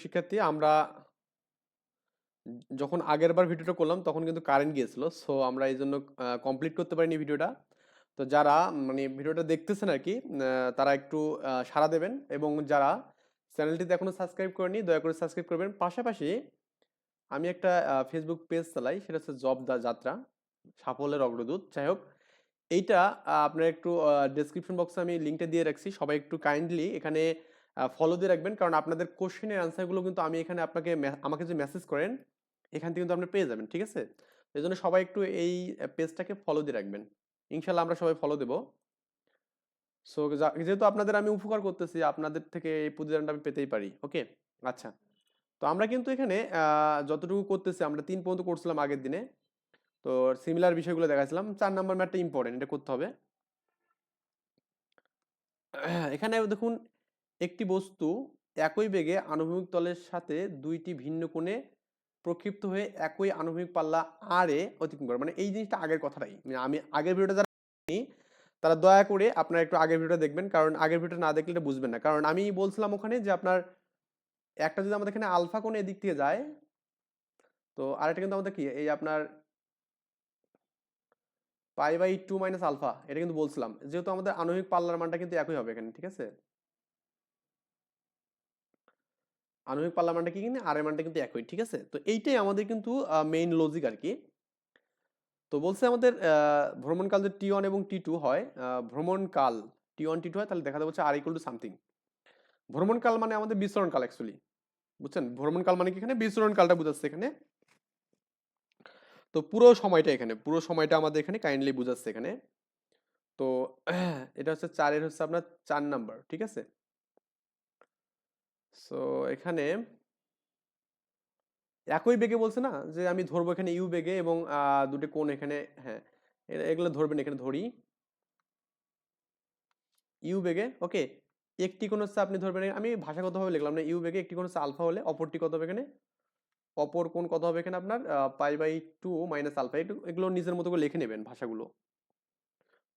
শিক্ষার্থী আমরা যখন আগেরবার ভিডিওটা করলাম তখন কিন্তু কারেন্ট গিয়েছিল, সো আমরা এই জন্য কমপ্লিট করতে পারিনি ভিডিওটা। তো যারা মানে ভিডিওটা দেখতেছেন আর কি, তারা একটু সাড়া দেবেন, এবং যারা চ্যানেলটিতে এখনো সাবস্ক্রাইব করেনি দয়া করে সাবস্ক্রাইব করবেন। পাশাপাশি আমি একটা ফেসবুক পেজ চালাই, সেটা হচ্ছে জব দা যাত্রা, সাফল্যের অগ্রদূত। যাই হোক, এইটা আপনার একটু ডেসক্রিপশন বক্সে আমি লিঙ্কটা দিয়ে রাখছি, সবাই একটু কাইন্ডলি এখানে ফলো দিয়ে রাখবেন, কারণ আপনাদের কোশ্চেনের অ্যান্সারগুলো কিন্তু আমি এখানে আপনাকে আমাকে যে মেসেজ করেন এখান থেকে কিন্তু আপনি পেয়ে যাবেন, ঠিক আছে? এই জন্য সবাই একটু এই পেজটাকে ফলো দিয়ে রাখবেন। ইনশাল্লাহ আমরা সবাই ফলো দেবো। সো যেহেতু আপনাদের আমি উপকার করতেছি, আপনাদের থেকে এই প্রতিদানটা আমি পেতেই পারি। ওকে, আচ্ছা। তো আমরা কিন্তু এখানে যতটুকু করতেছি, আমরা 3 পর্যন্ত করছিলাম আগের দিনে। তো সিমিলার বিষয়গুলো দেখাচ্ছিলাম। 4 নাম্বার ম্যাথটা ইম্পর্টেন্ট, এটা করতে হবে। এখানে দেখুন, একটি বস্তু একই বেগে আনুভূমিক তলের সাথে দুইটি ভিন্ন কোণে প্রক্ষিপ্ত হয়ে একই আনুভূমিক পাল্লা আর এ অতিক্রম করে। মানে এই জিনিসটা আগের কথাটাই, মানে আমি আগের ভিডিওটা যারা দেখেনি, তারা দয়া করে আপনারা একটু আগের ভিডিওটা দেখবেন, কারণ আগের ভিডিওটা না দেখলে এটা বুঝবেন না। কারণ আমি বলছিলাম ওখানে যে আপনার একটা যদি আমাদের এখানে আলফা কোণে এদিক থেকে যায়, তো আরেকটা কিন্তু আমাদের কি এই আপনার পাই/2 মাইনাস আলফা, এটা কিন্তু বলছিলাম, যেহেতু আমাদের আণবিক পাল্লার মানটা কিন্তু একই হবে এখানে, ঠিক আছে? আণবিক পাল্লার মানটা কি কিন্তু আর এর মানটা কিন্তু একই, ঠিক আছে? তো এইটাই আমাদের কিন্তু মেইন লজিক আর কি। তো বলছে আমাদের ভ্রমণকাল যে টি ওয়ান এবং টি টু হয়, ভ্রমণকাল টি ওয়ান টি টু হয়, তাহলে দেখা যাচ্ছে আর ইকুয়াল টু সামথিং। ভ্রমণকাল মানে আমাদের বিচরণকাল অ্যাকচুয়ালি, বুঝছেন? ভ্রমণকাল মানে কি এখানে বিচরণকালটা বুঝাচ্ছে এখানে। তো পুরো সময়টা আমাদের এখানে কাইন্ডলি বুঝাচ্ছে এখানে। তো এটা হচ্ছে 4 হচ্ছে আপনার 4 নাম্বার, ঠিক আছে? সো এখানে একই বেগে বলছে না যে আমি ধরবো এখানে ইউ বেগে, এবং দুটো কোণ এখানে, হ্যাঁ এগুলো ধরবেন, এখানে ধরি ইউ বেগে। ওকে, একটি কোণ হচ্ছে আপনি ধরবেন, আমি ভাষাগতভাবে লিখলাম না, ইউ বেগে একটি কোণ হচ্ছে আলফা হলে অপরটি কত হবে এখানে, অপর কোণ কত হবে এখানে আপনার পাই/2 মাইনাস আলফা। এগুলো নিজের মতো করে লিখে নেবেন ভাষাগুলো।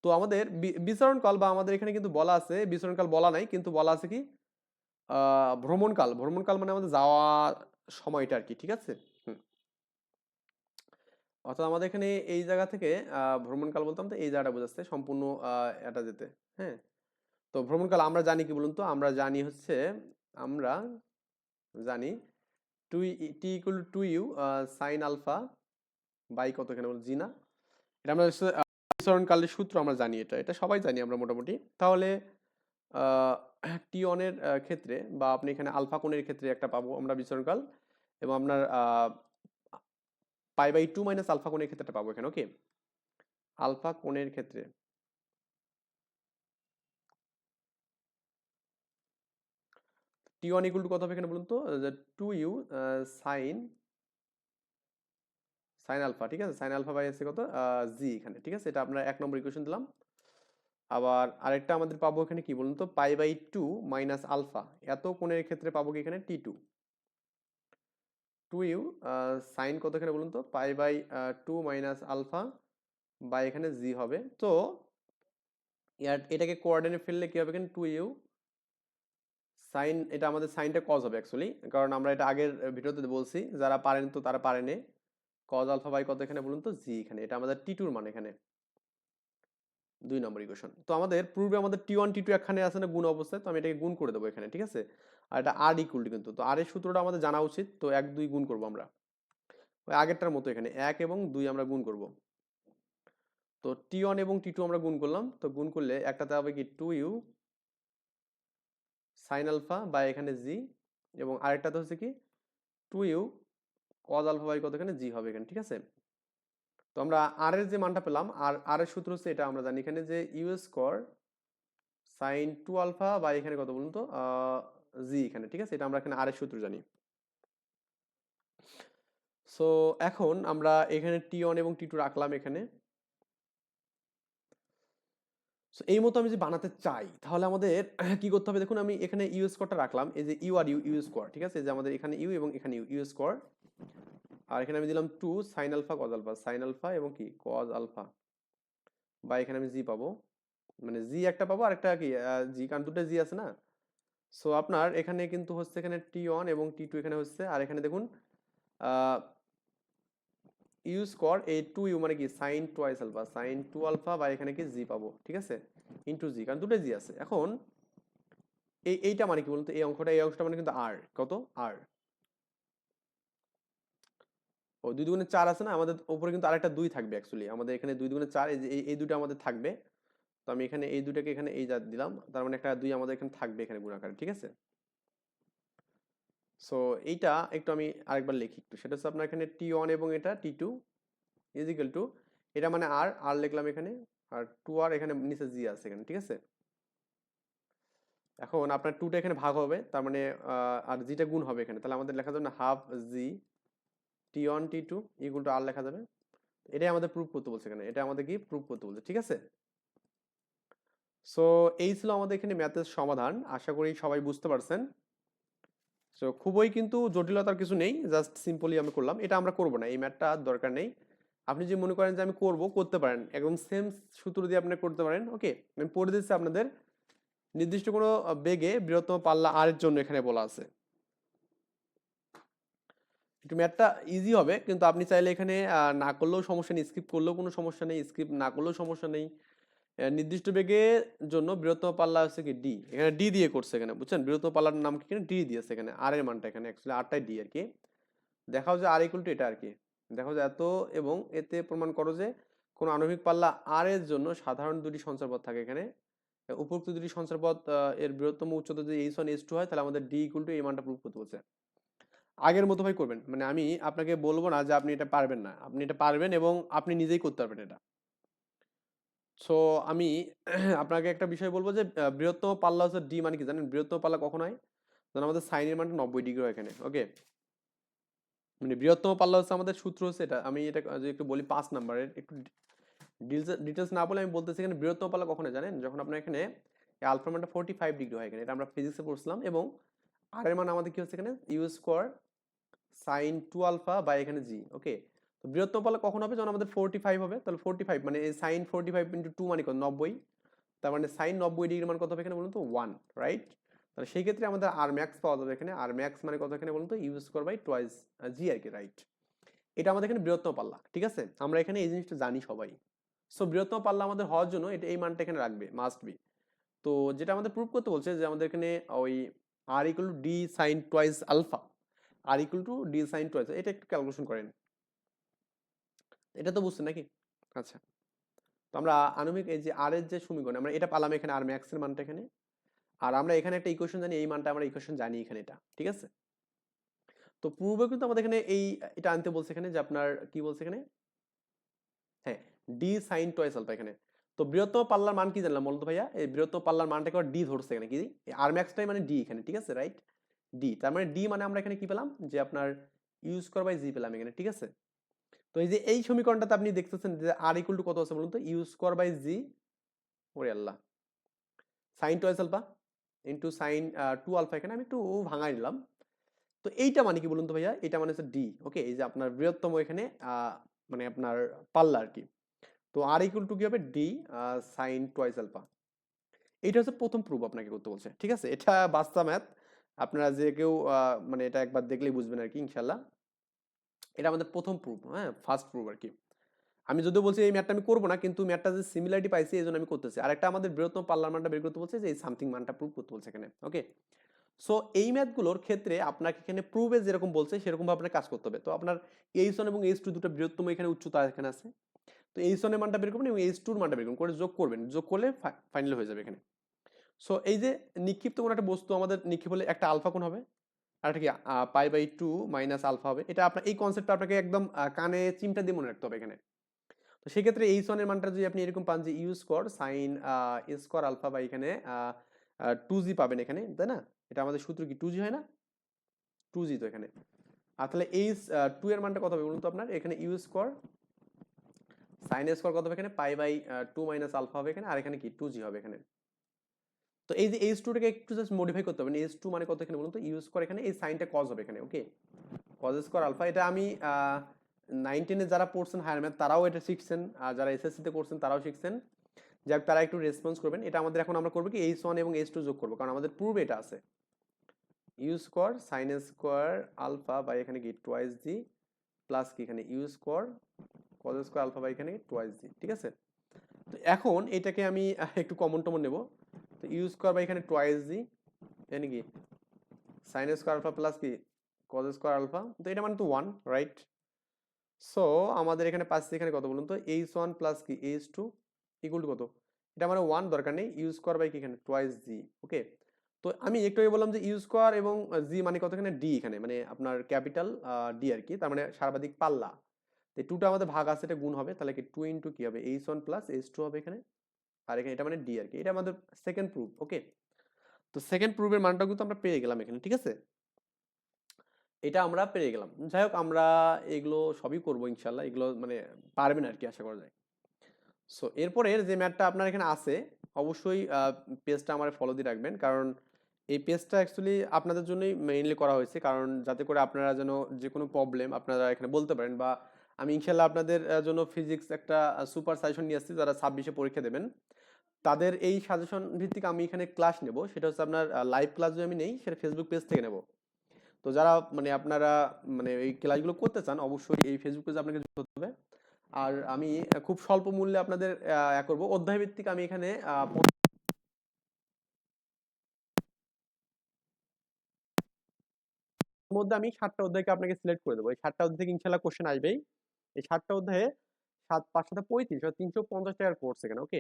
তো আমাদের বিচরণকাল, বা আমাদের এখানে কিন্তু বলা আছে বিচরণকাল বলা নাই, কিন্তু বলা আছে কি ভ্রমণকাল। ভ্রমণকাল মানে আমাদের যাওয়া সময়টা আর কি, ঠিক আছে? হুম। অর্থাৎ আমাদের এখানে এই জায়গা থেকে ভ্রমণকাল বলতাম, তো এই জায়গাটা বোঝাচ্ছে সম্পূর্ণ এটা যেতে। হ্যাঁ, তো ভ্রমণকাল আমরা জানি কি বলুন তো, আমরা জানি হচ্ছে, আমরা জানি two T equal to U sine alpha by কত এখানে বল জি না, এটা আমরা হচ্ছে, বিচরণকালের সূত্র আমরা জানি, এটা এটা সবাই জানি আমরা মোটামুটি। তাহলে টি অনের ক্ষেত্রে, বা আপনি এখানে আলফা কোণের ক্ষেত্রে একটা পাবো আমরা বিচরণকাল, এবং আপনার পাই/2 মাইনাস আলফা কোণের ক্ষেত্রে একটা পাবো এখানে। ওকে, আলফা কোণের ক্ষেত্রে টি ওয়ান ইকুয়াল টু কত হবে এখানে বলুন তো, যে two U sine sine alpha, ঠিক আছে? সাইন আলফা বাই আছে কত জি এখানে, ঠিক আছে? এটা আপনার 1 নম্বর ইকুয়েশন দিলাম। আবার আরেকটা আমাদের পাবো এখানে কি বলুন তো, পাই/2 মাইনাস আলফা, এত কোণের ক্ষেত্রে পাবো কি এখানে টি টু, টু ইউ সাইন কত এখানে বলুন তো, পাই/2 মাইনাস আলফা বাই এখানে জি হবে। তো এটাকে কোঅর্ডিনেট ফেললে কি হবে এখানে, টু ইউ সাইন, এটা আমাদের সাইনটা কজ হবে অ্যাকচুয়ালি, কারণ আমরা এটা আগের ভিডিওতে বলছি, যারা পারেন তো তারা পারেনে। কজ আলফা বাই কত এখানে বলুন তো জি, এখানে এটা আমাদের টি টুর মান এখানে 2 নম্বর ইকুয়েশন। তো আমাদের পূর্বে আমাদের টি ওয়ান টি টু এখানে আছে না গুণ অবস্থায়, তো আমি এটাকে গুণ করে দেবো এখানে, ঠিক আছে? আর এটা আর ইকুয়াল টু, কিন্তু তো আর এর সূত্রটা আমাদের জানা উচিত, তো 1 2 গুণ করবো আমরা ওই আগেরটার মতো, এখানে 1 এবং 2 আমরা গুণ করব। তো টি ওয়ান এবং টি টু আমরা গুণ করলাম, তো গুণ করলে একটাতে হবে কি two U sine alpha by এখানে জি, এবং আরেকটাতে হচ্ছে কি two U cos alpha by কত এখানে জি হবে এখানে, ঠিক আছে? তো আমরা আর এর যে মানটা পেলাম, আর আর এর সূত্র হচ্ছে এটা আমরা জানি এখানে যে U square sine 2 alpha by এখানে কত বলুন তো জি এখানে, ঠিক আছে? এটা আমরা এখানে আর এর সূত্র জানি। সো এখন আমরা এখানে টি ওয়ান এবং টি টু রাখলাম এখানে। সো এই মতো আমি যদি বানাতে চাই, তাহলে আমাদের কি করতে হবে দেখুন, আমি এখানে ইউ স্কোয়ারটা রাখলাম, এই যে ইউ আর ইউ, ইউ স্কোয়ার, ঠিক আছে? যে আমাদের এখানে ইউ এবং এখানে ইউ, ইউ স্কোয়ার, আর এখানে আমি দিলাম 2 sine alpha cos alpha, sine alpha এবং কি কজ আলফা, বা এখানে আমি জি পাবো, মানে জি একটা পাবো, আর একটা কি জি, কারণ দুটো জি আছে না, সো আপনার এখানে কিন্তু হচ্ছে এখানে T1 এবং T2 এখানে হচ্ছে, আর এখানে দেখুন ইউ স্কোয়ার এই 2u মানে কি sine twice alpha, sine 2 alpha বা এখানে কি জি পাবো, ঠিক আছে, ইন্টু জি, কারণ দুটো জি আছে। এখন এইটা মানে কি বলুন তো, এই অংশটা মানে কিন্তু আর কত, আর ও 2 দুগুণে 4 আছে না আমাদের উপরে, কিন্তু আরেকটা 2 থাকবে অ্যাকচুয়ালি আমাদের এখানে 2 দুগুণে 4, এই যে এই দুটো আমাদের থাকবে। তো আমি এখানে এই দুটাকে এখানে এই যা দিলাম, তার মানে একটা 2 আমাদের এখানে থাকবে এখানে গুণাকারে, ঠিক আছে। সো এইটা একটু আমি আরেকবার লিখি একটু, সেটা হচ্ছে আপনার এখানে T1 এবং এটা T2 ইজ ইকুয়াল টু, এটা মানে আর আর লিখলাম এখানে, আর 2 আর এখানে নিচে জি আছে এখানে, ঠিক আছে। এখন আপনার 2টা এখানে ভাগ হবে, তার মানে আর জিটা গুণ হবে এখানে, তাহলে আমাদের লেখা যাবে না half G T1 T2 equal to আর লেখা যাবে। এটাই আমাদের প্রুফ করতে বলছে এখানে, এটা আমাদের কি প্রুফ করতে বলছে, ঠিক আছে। সো এই ছিল আমাদের এখানে ম্যাথের সমাধান, আশা করি সবাই বুঝতে পারছেন। সো খুবই কিন্তু জটিলতার কিছু নেই, জাস্ট সিম্পলি আমি করলাম, এটা আমরা করব না, এই ম্যাথটা দরকার নেই। আপনি যে মনে করেন যে আমি করব, করতে পারেন, একদম সেম সূত্র দিয়ে আপনি করতে পারেন। ওকে, আমি পড়ে দিচ্ছি আপনাদের, নির্দিষ্ট কোনো বেগে বৃহত্তম পাল্লা আর এর জন্য এখানে বলা আছে। একটু ম্যাথটা ইজি হবে, কিন্তু আপনি চাইলে এখানে না করলেও সমস্যা নেই, স্কিপ করলেও কোনো সমস্যা নেই, স্কিপ না করলেও সমস্যা নেই। নির্দিষ্ট বেগের জন্য বৃহত্তম পাল্লা হচ্ছে কি ডি, এখানে ডি দিয়ে করছে এখানে, বুঝছেন, বৃহত্তম পাল্লার নাম কি এখানে ডি দিয়েছে এখানে, আর এর মানটা এখানে অ্যাকচুয়ালি আরটাই ডি আর কি। দেখাও যে আর ইকুয়াল টু এটা আর কি, দেখো যে এত, এবং এতে প্রমাণ করো যে কোন আণবিক পাল্লা আর এর জন্য সাধারণ দুটি সঞ্চারপথ থাকে এখানে, উপরোক্ত দুটি সঞ্চারপথ এর বৃহত্তম উচ্চতা যদি H1 H2 হয়, তাহলে আমাদের ডি ইকুয়াল টু এই মানটা প্রুফ করতে বলছে। আগের মতো ভাই করবেন, মানে আমি আপনাকে বলবো না যে আপনি এটা পারবেন না, আপনি এটা পারবেন এবং আপনি নিজেই করতে পারবেন এটা। সো আমি আপনাকে একটা বিষয় বলবো যে বৃহত্তম পাল্লা হচ্ছে ডি, মানে কি জানেন বৃহত্তম পাল্লা কখন হয়, যখন আমাদের সাইনের মানটা 90 ডিগ্রি হয় এখানে। ওকে, মানে বৃহত্তম পাল্লা হচ্ছে আমাদের সূত্র হচ্ছে এটা, আমি এটা যদি একটু বলি 5 নাম্বারের, একটু ডিটেলস না বলে আমি বলতেছি, এখানে বৃহত্তম পাল্লা কখন হয় জানেন, যখন আপনার এখানে আলফা মানটা 45 ডিগ্রি হয় এখানে, এটা আমরা ফিজিক্সে পড়ছিলাম। এবং আর এর মান আমাদের কি হচ্ছে এখানে U square sine 2 alpha by এখানে জি। ওকে, তো বৃহত্তম পাল্লা কখন হবে, যখন আমাদের 45 হবে, তাহলে 45 মানে এই সাইন 45 ইন্টু 2 মানে কত 90, তার মানে সাইন 90 ডিগ্রি মান কত হবে এখানে বলুন তো 1, রাইট। তাহলে সেই ক্ষেত্রে আমাদের আর ম্যাক্স পাওয়া যাবে এখানে, আর ম্যাক্স মানে কত এখানে বলুন তো ইউ স্কোয়ার বাই টোয়াইস জি আর কি, রাইট। এটা আমাদের এখানে বৃহত্তম পাল্লা, ঠিক আছে, আমরা এখানে এই জিনিসটা জানি সবাই। সো বৃহত্তম পাল্লা আমাদের হওয়ার জন্য এটা এই মানটা এখানে রাখবে, মাস্ট বি। তো যেটা আমাদের প্রুভ করতে বলছে যে আমাদের এখানে ওই R equal to D sine twice alpha, R equal to D sine twice, এটা একটু ক্যালকুলেশন করেন, এটা তো বুঝছেন নাকি। আচ্ছা, তো আমরা আণবিক এই যে আর এর যে সমীকরণ, আমরা এটা পালাম এখানে আর ম্যাক্স এর মানটা এখানে, আর আমরা এখানে একটা ইকুয়েশন জানি, এই মানটা আমরা ইকুয়েশন জানি এখানে, এটা ঠিক আছে। তো পূর্বে কিন্তু আমাদের এখানে এই এটা আনতে বলছে এখানে, যে আপনার কি বলছে এখানে, হ্যাঁ ডি সাইন টোয়াইস আলফা এখানে। তো বৃহত্তম পাল্লার মান কি জানলাম বলতো ভাইয়া, এই বৃহত্তম পাল্লার মানটাকে ডি ধরছে এখানে, কি আর ম্যাক্সটাই মানে ডি এখানে, ঠিক আছে, রাইট। ডি তার মানে ডি মানে আমরা এখানে কি পেলাম, যে আপনার ইউ স্কোয়ার বাই জি পেলাম এখানে, ঠিক আছে। তো এই যে এই সমীকরণটাতে আপনি দেখতেছেন যে আর ইকুয়াল টু কত আছে বলুন তো, ইউ স্কোয়ার বাই জি, ওরে আল্লাহ, sine twice alpha into sine 2 alpha, এখানে আমি একটু ভাঙাই নিলাম। তো এইটা মানে কি বলুন তো ভাইয়া, এটা মানে হচ্ছে ডি। ওকে, এই যে আপনার বৃহত্তম এখানে মানে আপনার পাল্লা আর কি। তো আর ইকুয়াল টু কি হবে ডি সাইন টোয়াইস আলফা। এইটা হচ্ছে প্রথম প্রুফ আপনাকে করতে বলছে, ঠিক আছে, এটা বাস্তব ম্যাথ, আপনারা যে কেউ মানে এটা একবার দেখলেই বুঝবেন আর কি ইনশাল্লাহ। এটা আমাদের প্রথম প্রুফ, হ্যাঁ ফার্স্ট প্রুফ আর কি। আমি যদিও বলছি এই ম্যাথটা আমি করবো না, কিন্তু ম্যাথটা যে সিমিলারিটি পাইছি এই জন্য আমি করতেছি। আর একটা আমাদের বৃহত্তম পাল্লার মানটা বের করতে বলছে, যে এই সামথিং মানটা প্রুফ করতে বলছে এখানে। ওকে, সো এই ম্যাথগুলোর ক্ষেত্রে আপনাকে এখানে প্রুফে যেরকম বলছে সেরকম ভাবে আপনার কাজ করতে হবে। তো আপনার H1 এবং H2 দুটো বৃহত্তম এখানে উচ্চতা এখানে আছে, তো H1 এর মানটা বের করবেন এবং H2 এর মানটা বের করবেন, করে যোগ করবেন, যোগ করলে ফাইনাল হয়ে যাবে এখানে। সো এই যে নিক্ষিপ্ত কোন একটা বস্তু আমাদের নিক্ষেপ হলে একটা আলফা কোণ হবে, আর একটা কি পাই বাই 2 মাইনাস আলফা হবে। এটা আপনার এই কনসেপ্টটা আপনাকে একদম কানে চিমটা দিয়ে মনে রাখতে হবে এখানে। তো সেক্ষেত্রে H1 এর মানটা যদি আপনি এরকম পান যে U square sine square alpha বা এখানে 2g পাবেন এখানে, তাই না, এটা আমাদের সূত্র কি 2g হয় না, 2g তো এখানে। আর তাহলে এই 2 এর মানটা কত হবে বলুন তো আপনার, এখানে ইউ স্কোয়ার সাইন স্কোয়ার কত হবে এখানে, পাই বাই 2 মাইনাস আলফা হবে এখানে, আর এখানে কি 2g হবে এখানে। তো এই যে H2 টাকে একটু জাস্ট মডিফাই করতে হবে, H2 মানে কত এখানে বলুন তো, ইউ স্কোয়ার এখানে এই সাইনটা কজ হবে এখানে। ওকে, কজ স্কোয়ার আলফা, এটা আমি 9-10 যারা পড়ছেন হায়ার ম্যাথ তারাও এটা শিখছেন, আর যারা এসএসসি তে করছেন তারাও শিখছেন, যাক তারা একটু রেসপন্স করবেন। এটা আমাদের এখন আমরা করবো কি H1 এবং H2 যোগ করবো, কারণ আমাদের পূর্বে এটা আছে। U square sine square alpha বা এখানে কি টোয়াইস জি প্লাস কি এখানে U square cos square alpha বা এখানে টোয়াইস জি, ঠিক আছে। তো এখন এটাকে আমি একটু কমন টমন নেব। তো ইউ স্কোয়ার বা এখানে টোয়াইস জি এখানে কি সাইন স্কোয়ার আলফা প্লাস কি কজ স্কোয়ার আলফা, তো এটা মানে তো ওয়ান, রাইট? সো আমাদের এখানে পাচ্ছি এখানে কত বলুন তো, এইচ ওয়ান প্লাস কি এইচ টু ইকুয়াল টু কত, এটা মানে ওয়ান দরকার নেই, ইউ স্কোয়ার বাই কি এখানে টোয়াইস জি। ওকে, তো আমি একটু আগে বললাম যে ইউ স্কোয়ার এবং জি মানে কত, এখানে ডি, এখানে মানে আপনার ক্যাপিটাল ডি আর কি, তার মানে সর্বাধিক পাল্লা। তো টুটা আমাদের ভাগ আছে, এটা গুণ হবে, তাহলে কি টু ইন্টু কি হবে H one plus H two হবে এখানে, আর এখানে এটা মানে ডি আর কি, এটা আমাদের সেকেন্ড প্রুফ। ওকে, তো সেকেন্ড প্রুফের মানটা কিন্তু আমরা পেয়ে গেলাম এখানে, ঠিক আছে, এটা আমরা পেয়ে গেলাম। যাই হোক, আমরা এগুলো সবই করবো ইনশাল্লাহ, এগুলো মানে পারবেন আর কি, আশা করা যায়। সো এরপরের যে ম্যাথটা আপনার এখানে আছে, অবশ্যই পেজটা আমার ফলো দিয়ে রাখবেন, কারণ এই পেজটা অ্যাকচুয়ালি আপনাদের জন্যই মেইনলি করা হয়েছে, কারণ যাতে করে আপনারা যেন যে কোনো প্রবলেম আপনারা এখানে বলতে পারেন, বা আমি ইনশাল্লাহ আপনাদের জন্য ফিজিক্স একটা সুপার সাজেশন নিয়ে আসছি, যারা 26-এ পরীক্ষা দেবেন তাদের এই সাজেশন ভিত্তিক আমি এখানে ক্লাস নেব, সেটা হচ্ছে আপনার লাইভ ক্লাস যদি আমি নেই সেটা ফেসবুক পেজ থেকে নেব। তো যারা মানে আপনারা মানে এই ক্লাসগুলো করতে চান, অবশ্যই এই ফেসবুক পেজে আপনাকে যুক্ত হতে হবে। আর আমি খুব স্বল্প মূল্যে আপনাদের করব, অধ্যায় ভিত্তিক আমি এখানে মধ্যে আমি 7টা অধ্যায়কে আপনাকে সিলেক্ট করে দেবো, এই 7টা অধ্যায় থেকে ইনশাল্লাহ কোশ্চেন আসবেই। এই 7টা অধ্যায়ে 7 5 7 35 350 টাকার কোর্স এখানে। ওকে,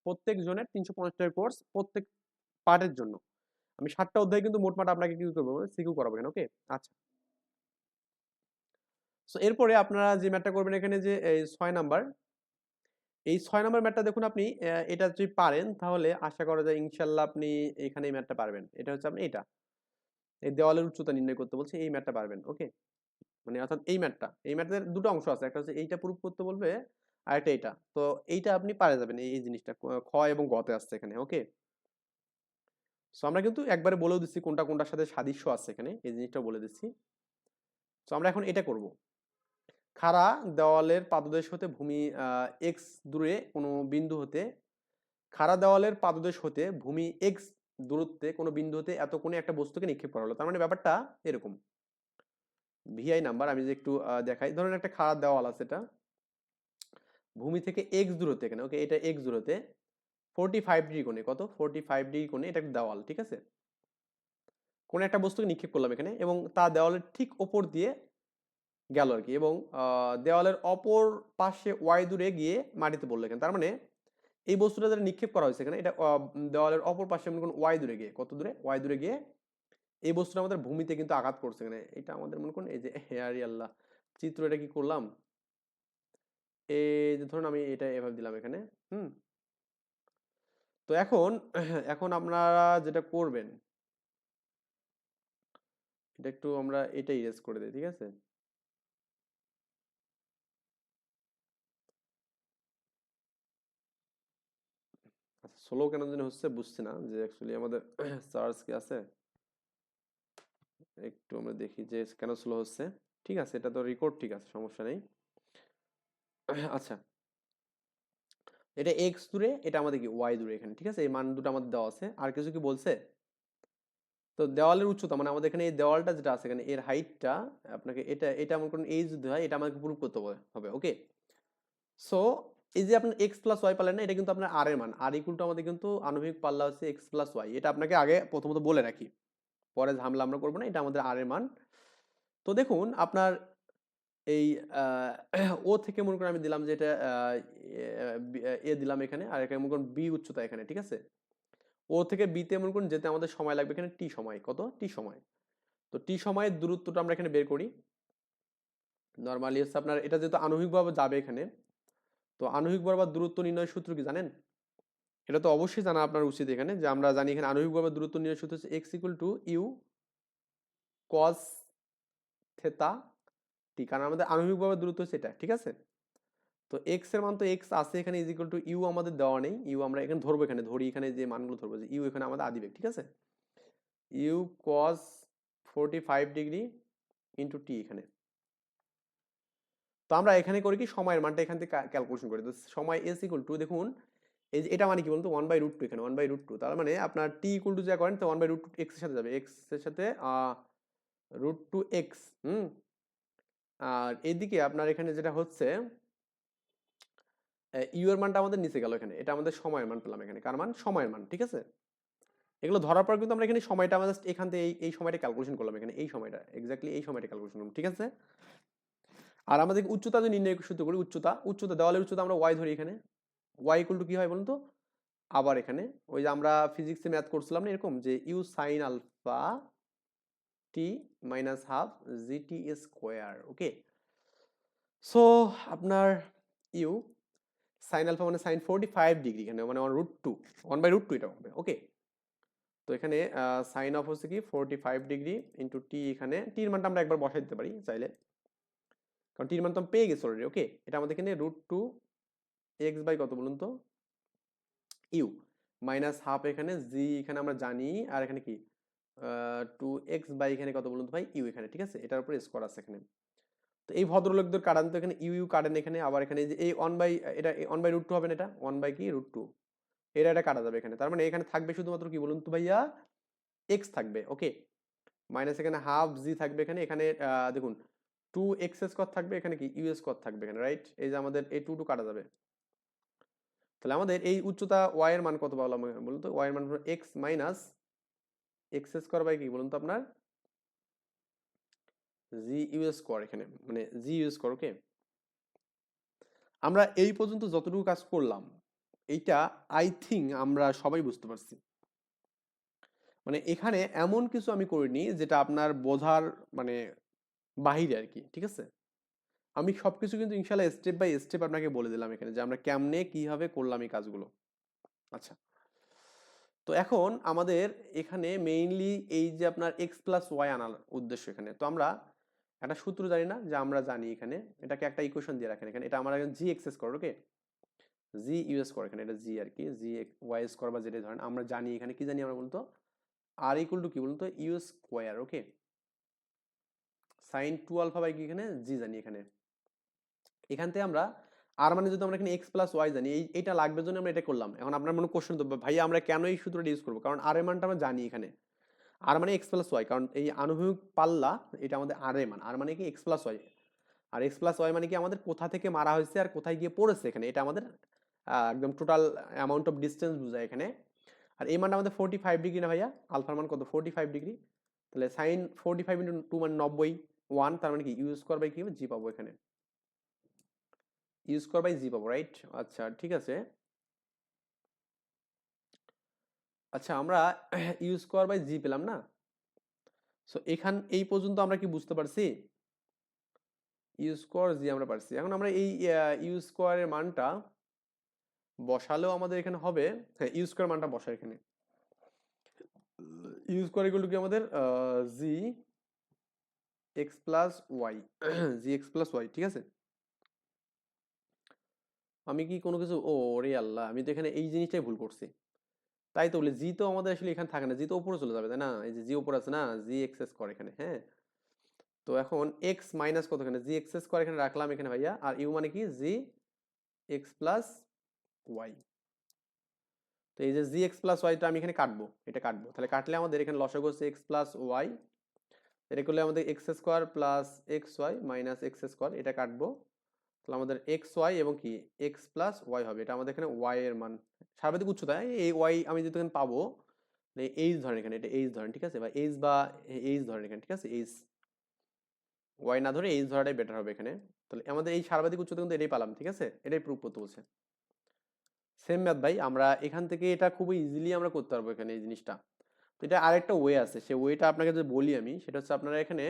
প্রত্যেক জনের 350 টাকার কোর্স, প্রত্যেক পার্টের জন্য। আমি 7টা অধ্যায় কিন্তু মোটমাট আপনাকে কি করবো, সিকিউ করাবো এখানে। ওকে, আচ্ছা। সো এরপরে আপনারা যে ম্যাথটা করবেন এখানে, যে এই 6 নাম্বার, এই 6 নাম্বার ম্যাথটা দেখুন আপনি এটা যদি পারেন তাহলে আশা করা যায় ইনশাল্লাহ আপনি এখানে এই ম্যাথটা পারবেন। এটা হচ্ছে আপনি এটা এই দেওয়ালের উচ্চতা নির্ণয় করতে বলছে, এই ম্যাথটা পারবেন। ওকে, মানে অর্থাৎ এই ম্যাথটা, এই ম্যাথের দুটো অংশ আছে, একটা হচ্ছে এইটা প্রুফ করতে বলবে, আর একটা এইটা। তো এইটা আপনি পারে যাবেন, এই জিনিসটা খ এবং গতে আসছে এখানে। ওকে, সো আমরা কিন্তু একবারে বলেও দিচ্ছি কোনটা কোনটার সাথে সাদৃশ্য আছে এখানে, এই জিনিসটা বলে দিচ্ছি। তো আমরা এখন এটা করব, খাড়া দেওয়ালের পাদদেশ হতে ভূমি এক্স দূরে কোনো বিন্দু হতে, খাড়া দেওয়ালের পাদদেশ হতে ভূমি এক্স দূরত্বে কোনো বিন্দু হতে এত কোণে একটা বস্তুকে নিক্ষেপ করা হলো। তার মানে ব্যাপারটা এরকম, ভিআই নাম্বার আমি যে একটু দেখাই, ধরুন একটা খাড়া দেওয়াল আছে, এটা ভূমি থেকে এক্স দূরত্বে, এখানে ওকে এটা এক্স দূরত্বে 45 ডিগ্রি কোণে, কত 45 ডিগ্রি কোণে, এটা একটা দেওয়াল, ঠিক আছে, কোন একটা বস্তুকে নিক্ষেপ করলাম এখানে, এবং তা দেওয়ালের ঠিক ওপর দিয়ে গেল আর কি, এবং দেওয়ালের অপর পাশে ওয়াই দূরে গিয়ে মাটিতে পড়লো এখানে। তার মানে এই বস্তুটা যেটা নিক্ষেপ করা হয়েছে এখানে, এটা দেওয়ালের অপর পাশে মনে করুন ওয়াই দূরে গিয়ে, কত দূরে, ওয়াই দূরে গিয়ে এই বস্তুটা আমাদের ভূমিতে কিন্তু আঘাত করছে এখানে। এটা আমাদের মনে করুন এই যে হেয়ারি আল্লাহ চিত্র, এটা কি করলাম, এই যে ধরুন আমি এটা এভাবে দিলাম এখানে। হুম, তো এখন এখন আপনারা যেটা করবেন, এটা একটু আমরা এটা ইরেজ করে দিই, ঠিক আছে। আচ্ছা, স্লো কেন জানি হচ্ছে বুঝছি না, যে অ্যাকচুয়ালি আমাদের চার্জ কি আছে, একটু আমরা দেখি যে কেন স্লো হচ্ছে। ঠিক আছে, এটা তো রেকর্ড, ঠিক আছে, সমস্যা নেই। আচ্ছা, এটা এক্স দূরে, এটা আমাদের কি ওয়াই দূরে এখানে, ঠিক আছে, এই মান দুটো আমাদের দেওয়া আছে। আর কিছু কি বলছে? তো দেওয়ালের উচ্চতা মানে আমাদের এখানে এই দেওয়ালটা যেটা আছে এখানে, এর হাইটটা আপনাকে এটা এটা মনে করুন এই যদি হয়, এটা আমাকে প্রুভ করতে হবে। ওকে, সো এই যে আপনার এক্স প্লাস ওয়াই পারলেন না, এটা কিন্তু আপনার আর এর মান, আর ইকুয়াল টু আমাদের কিন্তু আণবিক পাল্লা হচ্ছে এক্স প্লাস ওয়াই, এটা আপনাকে আগে প্রথমত বলে রাখি, পরে ঝামেলা আমরা করবো না, এটা আমাদের আর এর মান। তো দেখুন আপনার এই ও থেকে মনে করেন আমি দিলাম যে এটা এ দিলাম এখানে, আর এখানে মনে করুন বি উচ্চতা এখানে, ঠিক আছে। ও থেকে বিতে মনে করুন যেতে আমাদের সময় লাগবে এখানে টি সময়, কত টি সময়। তো টি সময়ের দূরত্বটা আমরা এখানে বের করি। নর্মালি হচ্ছে আপনার এটা যেহেতু আণবিকভাবে যাবে এখানে, তো আণবিক বরাবর দূরত্ব নির্ণয়ের সূত্র কি জানেন? এটা তো অবশ্যই জানা আপনার উচিত এখানে, যে আমরা জানি এখানে আণবিকভাবে দূরত্ব নির্ণয়ের সূত্র হচ্ছে X equal to U cos theta T, কারণ আমাদের আণবিকভাবে দূরত্ব হচ্ছে এটা, ঠিক আছে। তো এক্স এর মান তো এক্স আছে এখানে, ইজ ইকুয়াল টু ইউ আমাদের দেওয়া নেই, ইউ আমরা এখানে ধরবো, এখানে ধরি, এখানে যে মানগুলো ধরবো, যে ইউ এখানে আমাদের আদিবেগ, ঠিক আছে, you cos 45 degree into T এখানে। তো আমরা এখানে করি কি সময়ের মানটা এখান থেকে ক্যালকুলেশন করি, তো সময় এস ইকুয়াল টু দেখুন এই যে এটা মানে কি বলুন তো 1/√2, এখানে 1/√2, তার মানে আপনার টি ইকুয়াল টু যা করেন তো 1/√2 এক্স এর সাথে যাবে, এক্স এর সাথে √2 এক্স। আর এইদিকে আপনার এখানে যেটা হচ্ছে ইউ এর মানটা আমাদের নিচে গেল, এখানে এটা আমাদের সময়ের মান পেলাম, এখানে কার মান, সময়ের মান, ঠিক আছে। এগুলো ধরার পর কিন্তু আমরা এখানে সময়টা আমরা জাস্ট এখান থেকে এই সময়টা ক্যালকুলেশন করলাম, এখানে এই সময়টা এক্স্যাক্টলি এই সময়টা ক্যালকুলেশন করলাম, ঠিক আছে। আর আমাদের উচ্চতা যদি নির্ণয় সূত্র করি, উচ্চতা দেওয়ালের উচ্চতা আমরা ওয়াই ধরি, এখানে ওয়াই ইকুয়াল টু কি হয় বলুন তো, আবার এখানে ওই যে আমরা ফিজিক্সে ম্যাথ করছিলাম না এরকম, যে U sine alpha T minus half G T square, okay. So আপনার ইউ সাইন আলফা মানে সাইন 45 ডিগ্রি, এখানে মানে 1/√2, 1/√2 এটা হবে, ওকে। তো এখানে সাইন অফ হচ্ছে কি 45 ডিগ্রি ইন্টু টি, এখানে টির মানটা আমরা একবার বসাই দিতে পারি চাইলে, কারণ টির মান তো আমি পেয়ে গেছি অলরেডি, ওকে। এটা আমাদের এখানে √2 এক্স বাই কত বলুন তো, ইউ মাইনাস হাফ, এখানে জি এখানে আমরা জানি, আর এখানে কি 2x বাই এখানে কত বলুন তো ভাই, ইউ এখানে, ঠিক আছে, এটার উপর স্কোয়ার আছে এখানে। তো এই ভদ্রলোকদের কাটান তো এখানে ইউ ইউ কাটেন এখানে, আবার এখানে যে এই 1/, এটা 1/√2 হবে না, এটা 1 কি √2, এটা কাটা যাবে এখানে, তার মানে এখানে থাকবে শুধুমাত্র কি বলুন তো ভাইয়া, এক্স থাকবে, ওকে। মাইনাস এখানে হাফ জি থাকবে, এখানে এখানে দেখুন 2x স্কোয়ার থাকবে, এখানে কি ইউ স্কোয়ার থাকবে এখানে, রাইট। এই যে আমাদের এই 2 কাটা যাবে, তাহলে আমাদের এই উচ্চতা ওয়াই এর মান কত পাবো বলুন তো, ওয়াই এর মান হলো X minus X square by কি বলুন তো আপনার জি ইউ স্কোয়ার, এখানে মানে জি ইউ স্কোয়ার, ওকে। আমরা এই পর্যন্ত যতটুকু কাজ করলাম, এইটা আই থিঙ্ক আমরা সবাই বুঝতে পারছি। মানে এখানে এমন কিছু আমি করিনি যেটা আপনার বোঝার মানে বাহিরে আর কি, ঠিক আছে। আমি সবকিছু কিন্তু ইনশাল্লাহ স্টেপ বাই স্টেপ আপনাকে বলে দিলাম এখানে, যে আমরা কেমনে কিভাবে করলাম এই কাজগুলো। আচ্ছা, তো এখন আমাদের এখানে মেইনলি এই যে আপনার এক্স প্লাস ওয়াই আনার উদ্দেশ্য এখানে, তো আমরা একটা সূত্র জানি না, যে আমরা জানি এখানে এটাকে একটা ইকুয়েশন দিয়ে রাখেন, এখানে এটা আমরা জি এক্স স্কোয়ার, ওকে, জি ইউ স্কোয়ার, এখানে এটা জি আর কি, জি ওয়াই স্কোয়ার বা যেটা ধরেন, আমরা জানি এখানে কি জানি আমরা বলতো, আর ইকুয়াল টু কি বলতো U square, okay, sine 2 alpha by কি, এখানে জি জানি এখানে। এখান থেকে আমরা আর মানে যদি আমরা এখানে এক্স প্লাস ওয়াই জানি, এইটা লাগবে জন্য আমরা এটা করলাম। এখন আপনার মনে কোশ্চেন তো ভাই আমরা কেন এই সূত্রটা ইউজ করবো, কারণ আর এর মানটা আমরা জানি এখানে, আর মানে এক্স প্লাস ওয়াই, কারণ এই আনুভূমিক পাল্লা এটা আমাদের আর এর মান, আর মানে কি এক্স প্লাস ওয়াই, আর এক্স প্লাস ওয়াই মানে কি আমাদের কোথা থেকে মারা হয়েছে আর কোথায় গিয়ে পড়েছে, এখানে এটা আমাদের একদম টোটাল অ্যামাউন্ট অফ ডিস্টেন্স বোঝায় এখানে। আর এই মানটা আমাদের 45 ডিগ্রি না ভাইয়া, আলফার মান কত 45 ডিগ্রি, তাহলে সাইন 45 ইন্টু 2 মানে 90, 1 তার মানে কি ইউ স্কোয়ার বাই কি জি পাবো, এখানে ইউ স্কোয়ার বাই জি পাবো, রাইট। আচ্ছা ঠিক আছে, আচ্ছা আমরা ইউ স্কোয়ার বাই জি পেলাম না। সো এখান এই পর্যন্ত আমরা কি বুঝতে পারছি, ইউ স্কোয়ার জি আমরা পারছি। এখন আমরা এই ইউ স্কোয়ারের মানটা বসালেও আমাদের এখানে হবে, হ্যাঁ ইউ স্কোয়ার মানটা বসা এখানে, ইউ স্কোয়ার ইকুয়াল টু কি আমাদের জি এক্স প্লাস ওয়াই, জি এক্স প্লাস ওয়াই, ঠিক আছে। আমি কি কোনো কিছু, ও রে আল্লাহ, আমি তো এখানে এই জিনিসটাই ভুল করছি। তাই তো বলি, জি তো আমাদের আসলে এখানে থাকে না, জি তো উপরে চলে যাবে তাই না, এই যে জি উপরে আছে না, জি এক্স স্কোয়ার এখানে, হ্যাঁ। তো এখন এক্স মাইনাস কত, এখানে জি এক্স স্কোয়ার এখানে রাখলাম এখানে ভাইয়া, আর ইউ মানে কি জি এক্স প্লাস ওয়াই। তো এই যে জি এক্স প্লাস ওয়াইটা আমি এখানে কাটবো, এটা কাটবো, তাহলে কাটলে আমাদের এখানে লসাগু হচ্ছে এক্স প্লাস ওয়াই, এটা করলে আমাদের X square plus X Y minus X square, এটা কাটবো, তাহলে আমাদের এক্স ওয়াই এবং কি এক্স প্লাস ওয়াই হবে, এটা আমাদের এখানে ওয়াই এর মান, সর্বাধিক উচ্চতা এই ওয়াই আমি যদি এখানে পাবো, এইচ ধরেন এখানে, এটা এইচ ধরেন, ঠিক আছে, বা এইচ বা এইচ ধরেন এখানে, ঠিক আছে, এইচ, ওয়াই না ধরে এইচ ধরাটাই বেটার হবে এখানে। তাহলে আমাদের এই সর্বাধিক উচ্চতা কিন্তু এটাই পালাম, ঠিক আছে, এটাই প্রুফ করতে বলছে। সেম ম্যাথ ভাই, আমরা এখান থেকে এটা খুবই ইজিলি আমরা করতে পারবো এখানে এই জিনিসটা। তো এটা আরেকটা ওয়ে আছে, সেই ওয়েটা আপনাকে যদি বলি আমি, সেটা হচ্ছে আপনারা এখানে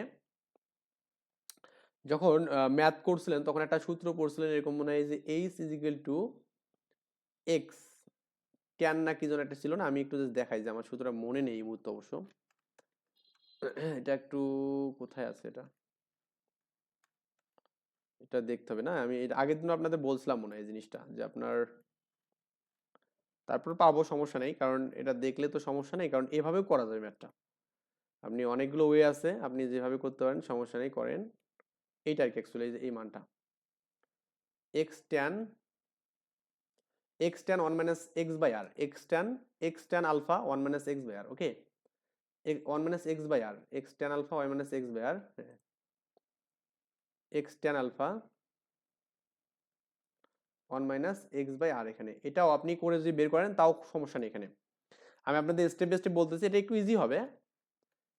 যখন ম্যাথ করছিলেন তখন একটা সূত্র পড়ছিলেন এরকম মনে হয়, যে H is equal to X tan না কি যেন একটা ছিল না, আমি একটু জাস্ট দেখাই, যে আমার সূত্রটা মনে নেই এই মুহূর্তে অবশ্য, এটা একটু কোথায় আছে এটা, এটা দেখতে হবে না, আমি এর আগের দিন আপনাদের বলছিলাম মনে হয় এই জিনিসটা, যে আপনার তারপর পাবো সমস্যা নেই, কারণ এটা দেখলে তো সমস্যা নেই, কারণ এভাবেও করা যাবে ম্যাথটা, আপনি অনেকগুলো ওয়ে আছে, আপনি যেভাবে করতে পারেন সমস্যা নেই, করেন। এইটা আর কি অ্যাকচুয়ালি এই মানটা X tan X tan one minus X by R, X tan alpha one minus X by R, okay, one minus X by R, X tan alpha one minus X by R, X tan alpha one minus X by R, এখানে এটাও আপনি করে যদি বের করেন তাও সমস্যা নেই এখানে। আমি আপনাদের স্টেপ বাই স্টেপ বলতেছি, এটা একটু ইজি হবে,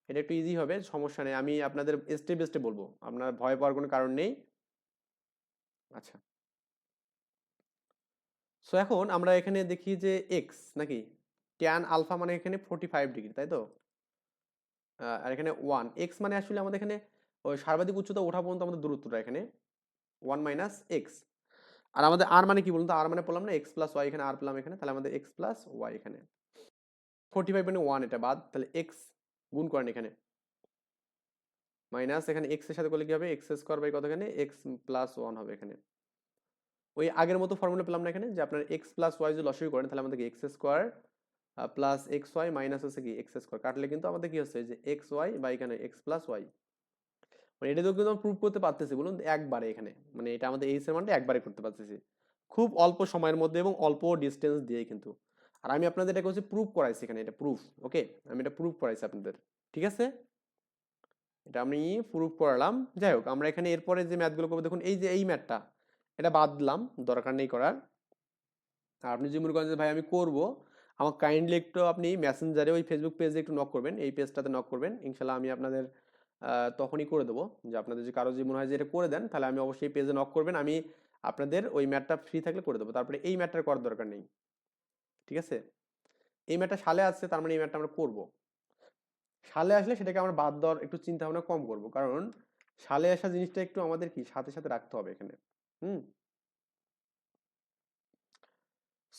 এটা একটু ইজি হবে, সমস্যা নেই, আমি আপনাদের স্টেপ বাই স্টেপ বলবো, আপনার ভয় পাওয়ার কোনো কারণ নেই। আচ্ছা, সো এখন আমরা এখানে দেখি যে এক্স নাকি ট্যান আলফা মানে এখানে 45 ডিগ্রি, তাই তো? আর এখানে ওয়ান, এক্স মানে আসলে আমাদের এখানে ওই সর্বাধিক উচ্চতা ওঠা পর্যন্ত আমাদের দূরত্বটা এখানে ওয়ান মাইনাস এক্স। আর আমাদের আর মানে কি বলুন তো, আর মানে বললাম না এক্স প্লাস ওয়াই, এখানে আর পেলাম এখানে, তাহলে আমাদের এক্স প্লাস ওয়াই এখানে 45 মানে ওয়ান, এটা বাদ, তাহলে এক্স গুণ করেন এখানে মাইনাস এখানে এক্স এর সাথে করলে কি হবে, এক্স স্কোয়ার বাই কত, এখানে এক্স প্লাস ওয়ান হবে এখানে। ওই আগের মতো ফর্মুলা পেলাম না এখানে, যে আপনার এক্স প্লাস ওয়াই যদি লসাগু করেন তাহলে আমাদের X square plus X Y minus হচ্ছে কি এক্স স্কোয়ার, কাটলে কিন্তু আমাদের কি হচ্ছে যে এক্স ওয়াই বা এখানে এক্স প্লাস ওয়াই, মানে এটা তো কিন্তু প্রুভ করতে পারতেছি বলুন একবারে এখানে, মানে এটা আমাদের এইচ এর মানটা একবারে করতে পারতেছি খুব অল্প সময়ের মধ্যে এবং অল্প ডিস্টেন্স দিয়ে কিন্তু। আর আমি আপনাদের এটা হচ্ছে প্রুভ করাইছি এখানে, এটা প্রুফ, ওকে, আমি এটা প্রুভ করাইছি আপনাদের, ঠিক আছে, এটা আমি প্রুভ করালাম। যাই হোক, আমরা এখানে এরপরে যে ম্যাথগুলো করবো, দেখুন এই যে এই ম্যাথটা এটা বাদ দিলাম, দরকার নেই করার। আর আপনি যদি মনে করেন যে ভাই আমি করব, আমার কাইন্ডলি একটু আপনি মেসেঞ্জারে ওই ফেসবুক পেজে একটু নক করবেন, এই পেজটাতে নক করবেন, ইনশাল্লাহ আমি আপনাদের তখনই করে দেবো, যে আপনাদের যে কারো যদি মনে হয় যে এটা করে দেন তাহলে আমি অবশ্যই পেজে নক করবেন, আমি আপনাদের ওই ম্যাটটা ফ্রি থাকলে করে দেবো, তারপরে এই ম্যাটটা করার দরকার নেই, ঠিক আছে। এই ম্যাটটা সালে আসছে, তার মানে এই ম্যাটটা আমরা করবো, সালে আসলে সেটাকে আমরা বাদ দেওয়ার একটু চিন্তা ভাবনা কম করব, কারণ সালে আসা জিনিসটা একটু আমাদের কি সাথে সাথে রাখতে হবে এখানে। হুম,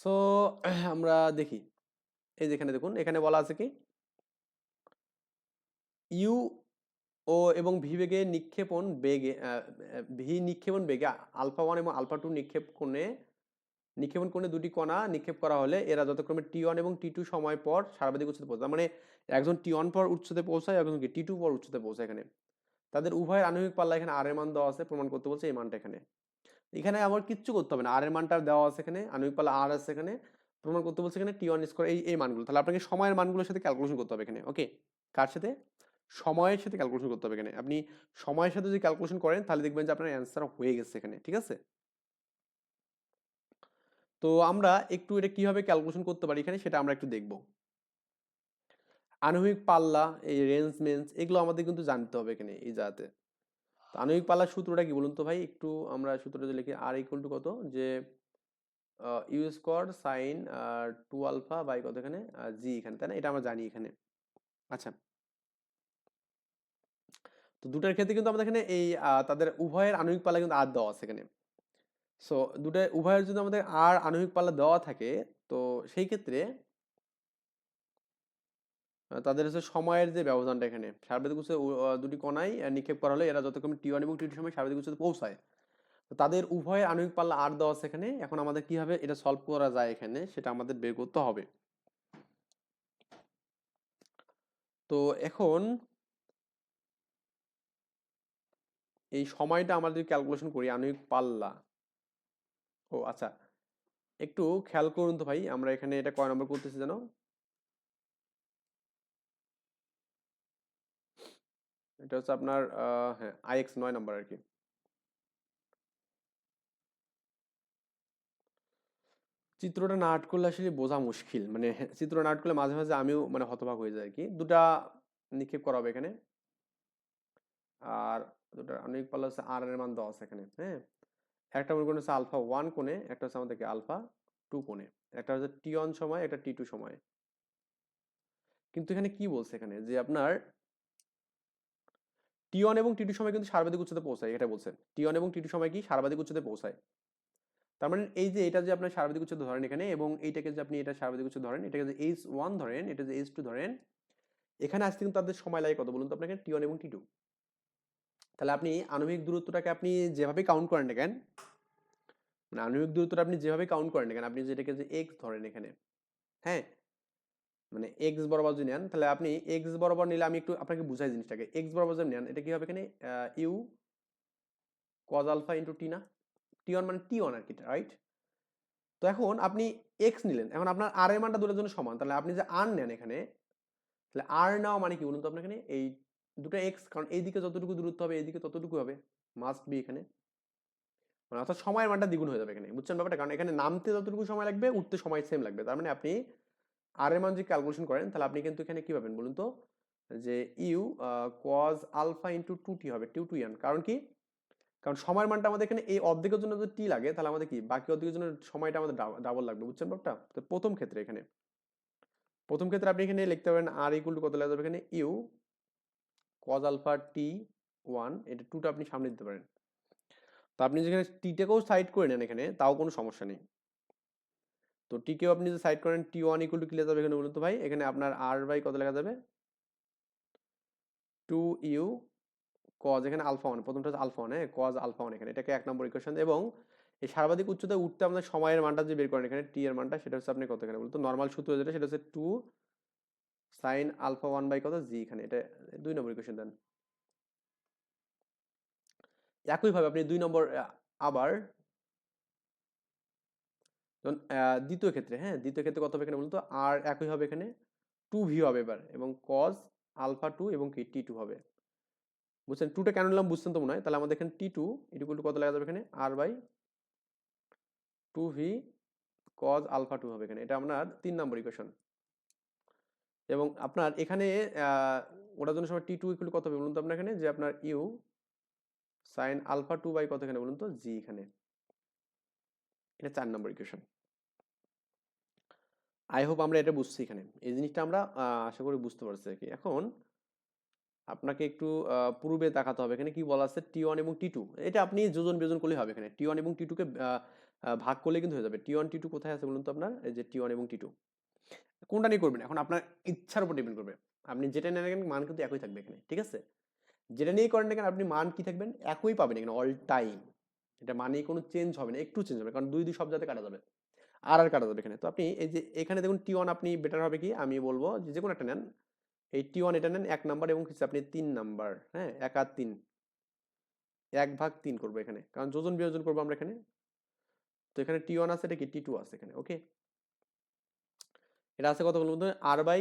সো আমরা দেখি, এই যেখানে দেখুন এখানে বলা আছে কি ইউ ও এবং ভি বেগে নিক্ষেপণ বেগে ভি নিক্ষেপণ বেগে আলফা ওয়ান এবং আলফা টু নিক্ষেপণ কোণে দুটি কণা নিক্ষেপ করা হলে এরা যথাক্রমে টি ওয়ান এবং টি টু সময় পর সর্বাধিক উচ্চতায় পৌঁছায়, মানে একজন টি ওয়ান পর উচ্চতায় পৌঁছায়, একজন কি টি টু পর উচ্চতায় পৌঁছায়, এখানে তাদের উভয়ের আণবিক পাল্লা এখানে আর এর মান দেওয়া আছে, প্রমাণ করতে বলছে এই মানটা এখানে, এখানে আমার কিচ্ছু করতে হবে না, আর এর মানটা দেওয়া আছে এখানে, আণবিক পাল্লা আর আছে এখানে, প্রমাণ করতে বলছে এখানে টি ওয়ান স্কোয়ার এই মানগুলো, তাহলে আপনাকে সময়ের মানগুলোর সাথে ক্যালকুলেশন করতে হবে এখানে, ওকে, কার সাথে, সময়ের সাথে ক্যালকুলেশন করতে হবে এখানে, আপনি সময়ের সাথে যদি ক্যালকুলেশন করেন তাহলে দেখবেন যে আপনার অ্যান্সার হয়ে গেছে এখানে, ঠিক আছে। তো আমরা একটু এটা কিভাবে ক্যালকুলেশন করতে পারি এখানে সেটা আমরা একটু দেখব। আণবিক পাল্লা, এই রেঞ্জ মেন্স এগুলো আমাদের কিন্তু জানতে হবে এখানে এই জায়গাতে। তো আণবিক পাল্লার সূত্রটা কি বলুন তো ভাই, একটু আমরা সূত্রটা লিখি, আর ইকুয়াল টু কত, যে U square sine two alpha by কত এখানে জি এখানে, তাই না, এটা আমরা জানি এখানে। আচ্ছা, তো দুটার ক্ষেত্রে কিন্তু আমাদের এখানে এই তাদের উভয়ের আণবিক পাল্লা কিন্তু আর দেওয়া আছে এখানে। সো দুটো উভয়ের যদি আমাদের আর আণবিক পাল্লা দেওয়া থাকে, তো সেই ক্ষেত্রে তাদের হচ্ছে সময়ের যে ব্যবধানটা এখানে সার্বত্রিক উচ্চতায় দুটি কণায় নিক্ষেপ করা হলে এরা যতক্ষণ টি ওয়ান এবং টি টু সময় সার্বত্রিক উচ্চতায় পৌঁছায়, তো তাদের উভয়ের আণবিক পাল্লা আর দেওয়া আছে এখানে। এখন আমাদের কিভাবে এটা সলভ করা যায় এখানে সেটা আমাদের বের করতে হবে। তো এখন এই সময়টা আমরা যদি ক্যালকুলেশন করি আণবিক পাল্লা, ও আচ্ছা, একটু খেয়াল করুন তো ভাই, আমরা এখানে এটা কয় নম্বর করতেছি জানো, এটা হচ্ছে আপনার হ্যাঁ আইএক্স 9 নম্বর আর কি। চিত্রটা না আর্ট করলে আসলে বোঝা মুশকিল, মানে চিত্র না আর্ট করলে মাঝে মাঝে আমিও মানে হতবাক হয়ে যায় আর কি। দুটা নিক্ষেপ করা হবে এখানে, আর দুটার আণবিক পাল্লা হচ্ছে আর এর মান দেওয়া আছে এখানে, হ্যাঁ, একটা মনে করেন হচ্ছে আলফা ওয়ান কোণে, একটা হচ্ছে আমাদেরকে আলফা টু কোণে, একটা হচ্ছে টি ওয়ান সময়, একটা টি টু সময়। কিন্তু এখানে কি বলছে এখানে যে আপনার টি ওয়ান এবং টি টু সময় কিন্তু সর্বাধিক উচ্চতায় পৌঁছায়, এটা বলছেন টি ওয়ান এবং টি টু সময় কি সর্বাধিক উচ্চতায় পৌঁছায়। তার মানে এই যে এটা যে আপনার সর্বাধিক উচ্চতা ধরেন এখানে, এবং এইটাকে যে আপনি এটা সর্বাধিক উচ্চতা ধরেন, এটাকে যে এইচ ওয়ান ধরেন, এটা যে এইচ টু ধরেন, এখানে আসতে কিন্তু তাদের সময় লাগে কত বলুন তো আপনাকে, টি ওয়ান এবং টি টু। তাহলে আপনি আণবিক দূরত্বটাকে আপনি যেভাবে কাউন্ট করেন না কেন, মানে আণবিক দূরত্বটা আপনি যেভাবে কাউন্ট করেন না কেন, আপনি যেটাকে যে এক্স ধরেন এখানে, হ্যাঁ, মানে এক্স বরাবর যদি নেন, তাহলে আপনি এক্স বরাবর নিলে আমি একটু আপনাকে বুঝাই জিনিসটাকে, এক্স বরাবর যদি নেন এটা কি হবে এখানে U cos alpha into T, না টি ওয়ান মানে টি ওয়ান আর কি, রাইট। তো এখন আপনি এক্স নিলেন, এখন আপনার আর এর মানটা দুটোর জন্য সমান, তাহলে আপনি যে আর নেন এখানে, তাহলে আর নেওয়া মানে কি বলুন তো আপনার এখানে এই দুটো এক্স, কারণ এইদিকে যতটুকু দূরত্ব হবে এইদিকে ততটুকু হবে, মাস্ট বি এখানে, মানে অর্থাৎ সময়ের মানটা দ্বিগুণ হয়ে যাবে এখানে, বুঝছেন ব্যাপারটা? কারণ এখানে নামতে যতটুকু সময় লাগবে উঠতে সময় সেম লাগবে, তার মানে আপনি আর এর মান যদি ক্যালকুলেশন করেন তাহলে আপনি কিন্তু এখানে কি পাবেন বলুন তো, যে U cos alpha into two T হবে, টু টু এন। কারণ কি, কারণ সময়ের মানটা আমাদের এখানে এই অর্ধেকের জন্য যদি টি লাগে তাহলে আমাদের কি বাকি অর্ধেকের জন্য সময়টা আমাদের ডাবল লাগবে, বুঝছেন ব্যাপারটা? তো প্রথম ক্ষেত্রে আপনি এখানে লিখতে পারেন আর ইকুয়াল টু কত লেখা যাবে এখানে, U cos alpha T one, এটা টুটা আপনি সামনে দিতে পারেন। তো আপনি যেখানে টিটাকেও সাইড করে নেন এখানে তাও কোনো সমস্যা নেই। তো টিকেও আপনি যদি সাইড করেন টি ওয়ান ইকুয়াল টু কি লেখা যাবে এখানে বলুন তো ভাই, এখানে আপনার আর বাই কত লেখা যাবে, টু ইউ কজ, এখানে আলফা ওয়ান, প্রথমটা হচ্ছে আলফা ওয়ান, হ্যাঁ কজ আলফা ওয়ান, এখানে এটাকে 1 নম্বর ইকুয়েশন। এবং এই সর্বাধিক উচ্চতায় উঠতে আমাদের সময়ের মানটা যে বের করেন এখানে টি এর মানটা, সেটা হচ্ছে আপনি কত এখানে বলতো নর্মাল সূত্র যেটা, সেটা হচ্ছে two sine alpha one by কত জি, এখানে এটা 2 নম্বর ইকুয়েশন দেন। একইভাবে আপনি 2 নম্বর আবার দ্বিতীয় ক্ষেত্রে, হ্যাঁ দ্বিতীয় ক্ষেত্রে কত হবে এখানে বলতো, আর একই হবে এখানে টু ভি হবে এবার, এবং কজ আলফা টু এবং কি টি টু হবে, বুঝছেন? টুটা কেন নিলাম বুঝছেন তো মনে হয়? তাহলে আমাদের এখানে টি টু ইকুয়াল টু কত লেখা যাবে এখানে, R by two V cos alpha two হবে এখানে, এটা আপনার 3 নম্বর ইকুয়েশন। এবং আপনার এখানে ওটার জন্য সময় টি টু ইকুয়াল কত হবে বলুন তো আপনার এখানে, যে আপনার U sine alpha two by কত এখানে বলুন তো জি, এখানে এটা 4 নম্বর ইকুয়েশন। আই হোপ আমরা এটা বুঝছি, এখানে এই জিনিসটা আমরা আশা করি বুঝতে পারছি আর কি। এখন আপনাকে একটু পূর্বে দেখাতে হবে, এখানে কি বলা আছে টি ওয়ান এবং টি টু, এটা আপনি যোজন বিয়োজন করলে হবে, এখানে টি ওয়ান এবং টি টু কে ভাগ করলে কিন্তু হয়ে যাবে। টি ওয়ান টি টু কোথায় আছে বলুন তো আপনার, এই যে টি ওয়ান এবং টি টু, কোনটা নিয়ে করবেন এখন আপনার ইচ্ছার উপর ডিপেন্ড করবে। আপনি যেটা নেন এখানে মান কিন্তু একই থাকবে এখানে, ঠিক আছে? যেটা নিয়ে করেন এখানে আপনি মান কি থাকবেন, একই পাবেন এখানে অল টাইম, এটা মানেই কোনো চেঞ্জ হবে না, একটু চেঞ্জ হবে, কারণ দুই দুই সব জায়গাতে কাটা যাবে, আর আর কাটা যাবে এখানে। তো আপনি এই যে এখানে দেখুন টি ওয়ান, আপনি বেটার হবে কি আমি বলবো যে যে কোনো একটা নেন, এই টি ওয়ান এটা নেন 1 নাম্বার, এবং হচ্ছে আপনি 3 নাম্বার, হ্যাঁ 1 আর 3, 1/3 করবো এখানে, কারণ যোজন বিয়োজন করবো আমরা এখানে। তো এখানে টি ওয়ান আছে, এটা কি টি টু আছে এখানে, ওকে। এটা আছে কত বলুন তো, আর বাই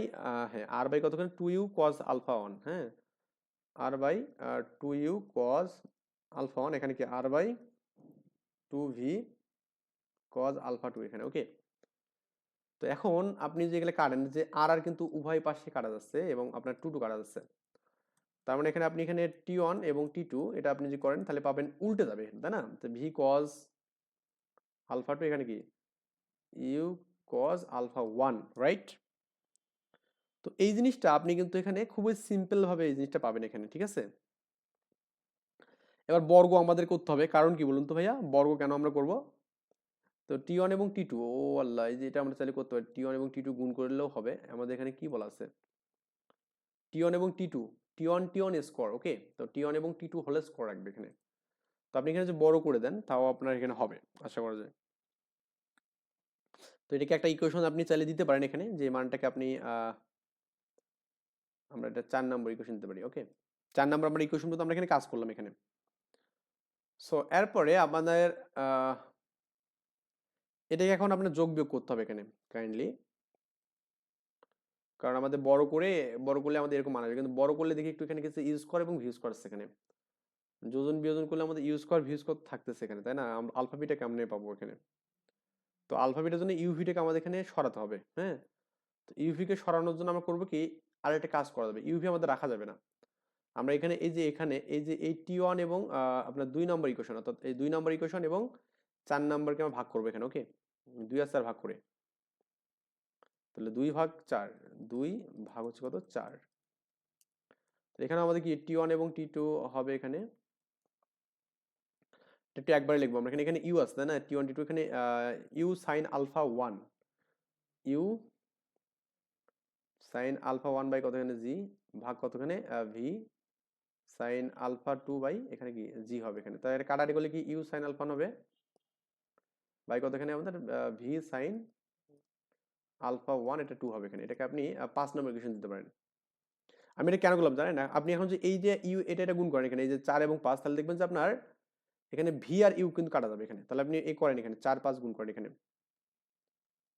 হ্যাঁ আর বাই কত two U cos alpha one, হ্যাঁ R by two U cos alpha one, এখানে কি R by two V cos alpha two এখানে, ওকে। তো এখন আপনি যেগুলো কাটেন, যে আর আর কিন্তু উভয় পাশে কাটা যাচ্ছে এবং আপনার টু টু কাটা যাচ্ছে, তার মানে এখানে আপনি এখানে টি ওয়ান এবং টি টু এটা আপনি যদি করেন তাহলে পাবেন উল্টে যাবে, তাই না? তো ভি কজ আলফা টু এখানে কি U cos alpha one, right? তো এই জিনিসটা আপনি কিন্তু এখানে খুবই সিম্পল ভাবে এই জিনিসটা পাবেন এখানে, ঠিক আছে? এবার বর্গ আমাদের করতে হবে, কারণ কি বলুন তো ভাইয়া, বর্গ কেন আমরা করব? তো টি ওয়ান এবং টি টু, ও আল্লাহ, এই যে এটা আমরা চাইলে করতে পারি, টি ওয়ান এবং টি টু গুণ করলেও হবে। আমাদের এখানে কি বলা আছে, টি ওয়ান এবং টি টু, টি ওয়ান স্কোয়ার, ওকে। তো টি ওয়ান এবং টি টু হলে স্কোয়ার রাখবে এখানে। তো আপনি এখানে যে বড় করে দেন তাও আপনার এখানে হবে আশা করা যায়। তো এটাকে একটা ইকুয়েশন আপনি চাইলে দিতে পারেন এখানে, যে মানটাকে আপনি আমরা এটা 4 নম্বর ইকুয়েশন দিতে পারি, ওকে। 4 নম্বর আমরা ইকুয়েশন মতো আমরা এখানে কাজ করলাম এখানে। সো এরপরে আমাদের এটাকে এখন আপনার যোগ বিয়োগ করতে হবে এখানে কাইন্ডলি, কারণ আমাদের বড় করলে আমাদের এরকম মান আসবে, কিন্তু বড় করলে দেখি একটু এখানে কিছু ইউজ করে এবং ভিউজ করে এখানে, যোজন বিয়োজন করলে আমাদের ইউজ কর ভিউজ কর থাকতেছে এখানে, তাই না? আলফা বিটা কেমনে পাবো এখানে? তো আলফা বিটার জন্য ইউভিটাকে আমাদের এখানে সরাতে হবে, হ্যাঁ। তো ইউভি কে সরানোর জন্য আমরা করবো কি, আর একটা কাজ করা যাবে, ইউভি আমাদের রাখা যাবে না। আমরা এখানে এই যে এই টি ওয়ান এবং আপনার 2 নম্বর ইকুয়েশন, অর্থাৎ এই 2 নম্বর ইকুয়েশন এবং 4 নম্বরকে আমরা ভাগ করবো এখানে, ওকে। 2 আর 4 ভাগ করে, তাহলে 2/4, 2 ভাগ হচ্ছে কত 4। এখানে আমাদের কি টি ওয়ান এবং টি টু হবে এখানে, একটু একবারে লিখবো আমরা এখানে, এখানে ইউ আছে তাই না, টি ওয়ান টি টু, এখানে U sine alpha one, U sine alpha one by কত এখানে জি, ভাগ কতখানে V sine alpha two by এখানে কি জি হবে এখানে। তাই এটা কাটাকাটি করলে কি ইউ সাইন আলফা হবে বাই কত এখানে আমাদের ভি সাইন আলফা ওয়ান, এটা 2 হবে এখানে। এটাকে আপনি 5 নম্বর ইকুয়েশন দিতে পারেন। আমি এটা কেন করলাম জানেন না, আপনি এখন যে এই যে ইউ এটা গুণ করেন এখানে, এই যে 4 এবং 5, তাহলে দেখবেন যে আপনার এখানে ভি আর ইউ কিন্তু কাটা যাবে এখানে, তাহলে আপনি এই করেন এখানে 4 5 গুণ করেন এখানে,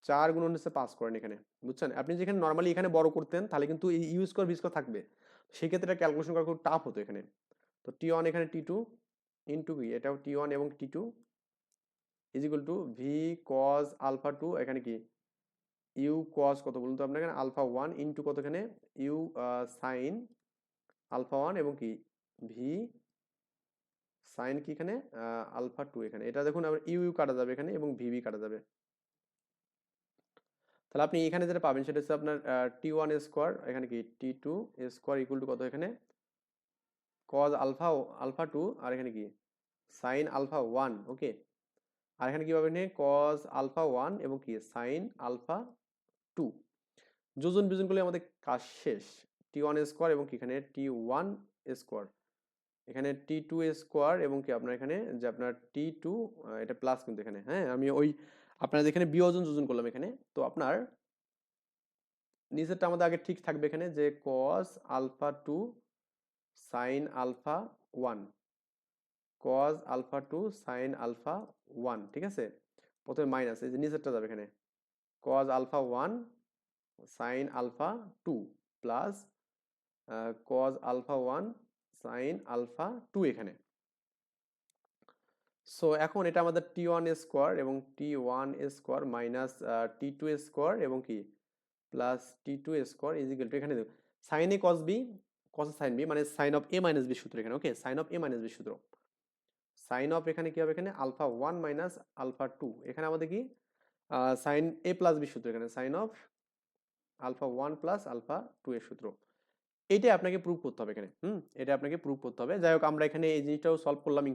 4 গুণন হচ্ছে 5 করেন এখানে, বুঝছেন? আপনি যেখানে নর্মালি এখানে বড় করতেন তাহলে কিন্তু এই ইউ স্কোয়ার ভি স্কোয়ার থাকবে, সেক্ষেত্রে এটা ক্যালকুলেশন করা খুব টাফ হতো এখানে। তো টি ওয়ান এখানে টি টু ইন্টু কি, এটাও টি ওয়ান এবং T two is equal to V cos alpha two, এখানে কি ইউ কজ কত বলুন তো আপনার, এখানে আলফা ওয়ান ইন্টু কত, এখানে ইউ সাইন আলফা ওয়ান এবং কি ভি সাইন কি এখানে আলফা টু, এখানে এটা দেখুন আবার ইউ ইউ কাটা যাবে এখানে এবং ভিভি কাটা যাবে। তাহলে আপনি এখানে যেটা পাবেন সেটা হচ্ছে আপনার টি ওয়ান স্কোয়ার, এখানে কি টি টু স্কোয়ার ইকুয়াল টু কত, এখানে কজ আলফা আলফা টু, আর এখানে কি সাইন আলফা ওয়ান, ওকে। আর এখানে কি পাবেন, কজ আলফা ওয়ান এবং কি সাইন আলফা টু। যোজন বিয়োজন করলে আমাদের কাজ শেষ। টি ওয়ান স্কোয়ার এবং কি এখানে টি ওয়ান স্কোয়ার, এখানে টি টু স্কোয়ার এবং কি আপনার এখানে যে আপনার টি টু, এটা প্লাস কিন্তু এখানে, হ্যাঁ আমি ওই আপনার এখানে বিয়োজন যোজন করলাম এখানে। তো আপনার নিচেরটা আমাদের আগে ঠিক থাকবে এখানে যে cos alpha two sine alpha one, cos alpha two sine alpha one, ঠিক আছে। প্রথমে মাইনাস, এই যে নিচেরটা যাবে এখানে cos alpha one sine alpha two plus cos alpha one sine alpha two এখানে। সো এখন এটা আমাদের টি ওয়ান স্কোয়ার এবং T one square minus T two square এবং কি plus T two square is equal to, এখানে sine A cos B cos sign B মানে sine of A minus B সূত্র এখানে, okay sine of A minus B সূত্র। Sine of এখানে কি হবে, এখানে alpha one minus alpha two, এখানে আমাদের কি সাইন এ প্লাস বি সূত্র, এখানে sine of alpha one plus alpha two এর সূত্র। এইটাই আপনাকে প্রুভ করতে হবে এখানে, এটা আপনাকে প্রুভ করতে হবে। যাই হোক আমরা এখানে এই জিনিসটাও সলভ করলাম,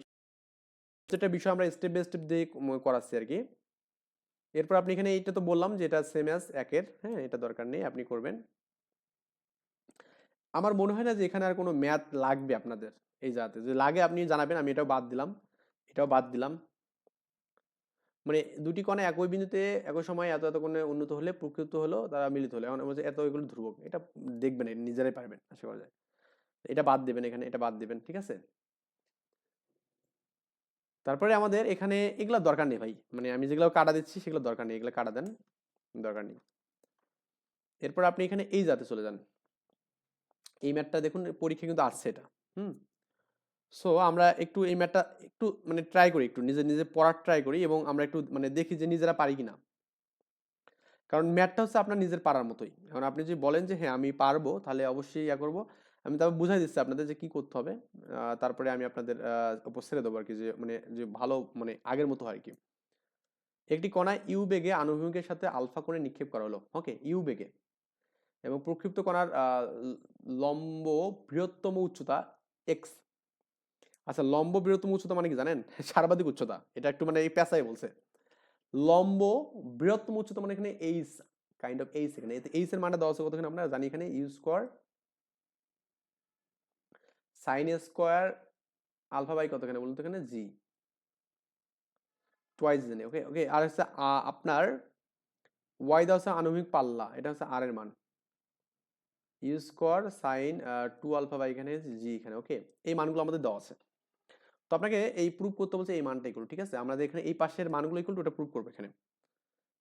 যেটা বিষয় আমরা স্টেপ বাই স্টেপ দিয়ে করাচ্ছি আর কি। এরপর আপনি এখানে এইটা তো বললাম যে এটা সেম অ্যাজ একের, হ্যাঁ এটা দরকার নেই, আপনি করবেন। আমার মনে হয় না যে এখানে আর কোনো ম্যাথ লাগবে আপনাদের, এই জায়গাতে যদি লাগে আপনি জানাবেন, আমি এটাও বাদ দিলাম, এটাও বাদ দিলাম। মানে দুটি কণা একই বিন্দুতে একই সময় এত এত কোণে উন্নত হলে প্রকৃত হলো তারা মিলিত হলো, এখন বলছে এত এগুলো ধ্রুবক, এটা দেখবেন নিজেরাই পারবেন আশা করা যায়। এটা বাদ দিবেন, এখানে এটা বাদ দিবেন, ঠিক আছে। তারপরে আমাদের এখানে এগুলো দরকার নেই ভাই, মানে আমি যেগুলো কাটা দিচ্ছি সেগুলো দরকার নেই, এগুলো কাটা দেন, দরকার নেই। এরপর আপনি এখানে এই জাতে চলে যান, এই ম্যাথটা দেখুন পরীক্ষা কিন্তু আসছে এটা। হুম সো আমরা একটু এই ম্যাথটা একটু মানে ট্রাই করি, একটু নিজে নিজে পড়ার ট্রাই করি এবং আমরা একটু মানে দেখি যে নিজেরা পারি কিনা। কারণ ম্যাথটা হচ্ছে আপনার নিজের পারার মতোই, এখন আপনি যদি বলেন যে হ্যাঁ আমি পারবো তাহলে অবশ্যই ইয়া করবো। আমি তারপর বুঝাই দিচ্ছি আপনাদের যে কি করতে হবে, তারপরে আমি আপনাদের উপর ছেড়ে দেবো আর কি, যে মানে যে ভালো মানে আগের মতো হয় কি। একটি কণা ইউ বেগে আনুভূমিকের সাথে আলফা কোণে নিক্ষেপ করা হলো, ওকে ইউ বেগে, এবং প্রক্ষিপ্ত কণার লম্ব বৃহত্তম উচ্চতা এক্স। আচ্ছা লম্ব বৃহত্তম উচ্চতা মানে কি জানেন? সর্বাধিক উচ্চতা, এটা একটু মানে এই পেঁচাই বলছে। লম্ব বৃহত্তম উচ্চতা মানে এখানে এইচ, কাইন্ড অফ এইচ, এখানে এইচ এর মানটা দেওয়া আছে কত, এখানে আমরা জানি এখানে U square sine square alpha by কত, এখানে বলুন তো এখানে জি টোয়াইস জানি, ওকে ওকে। আর হচ্ছে আপনার ওয়াই দেওয়া হচ্ছে আণবিক পাল্লা, এটা হচ্ছে আর এর মান U square sine two alpha by এখানে জি এখানে, ওকে এই মানগুলো আমাদের দেওয়া আছে। তো আপনাকে এই প্রুভ করতে বলছে এই মানটা ইকুয়াল, ঠিক আছে। আমাদের এখানে এই পাশের মানগুলো ইকুয়াল টু ওটা প্রুভ করবো এখানে,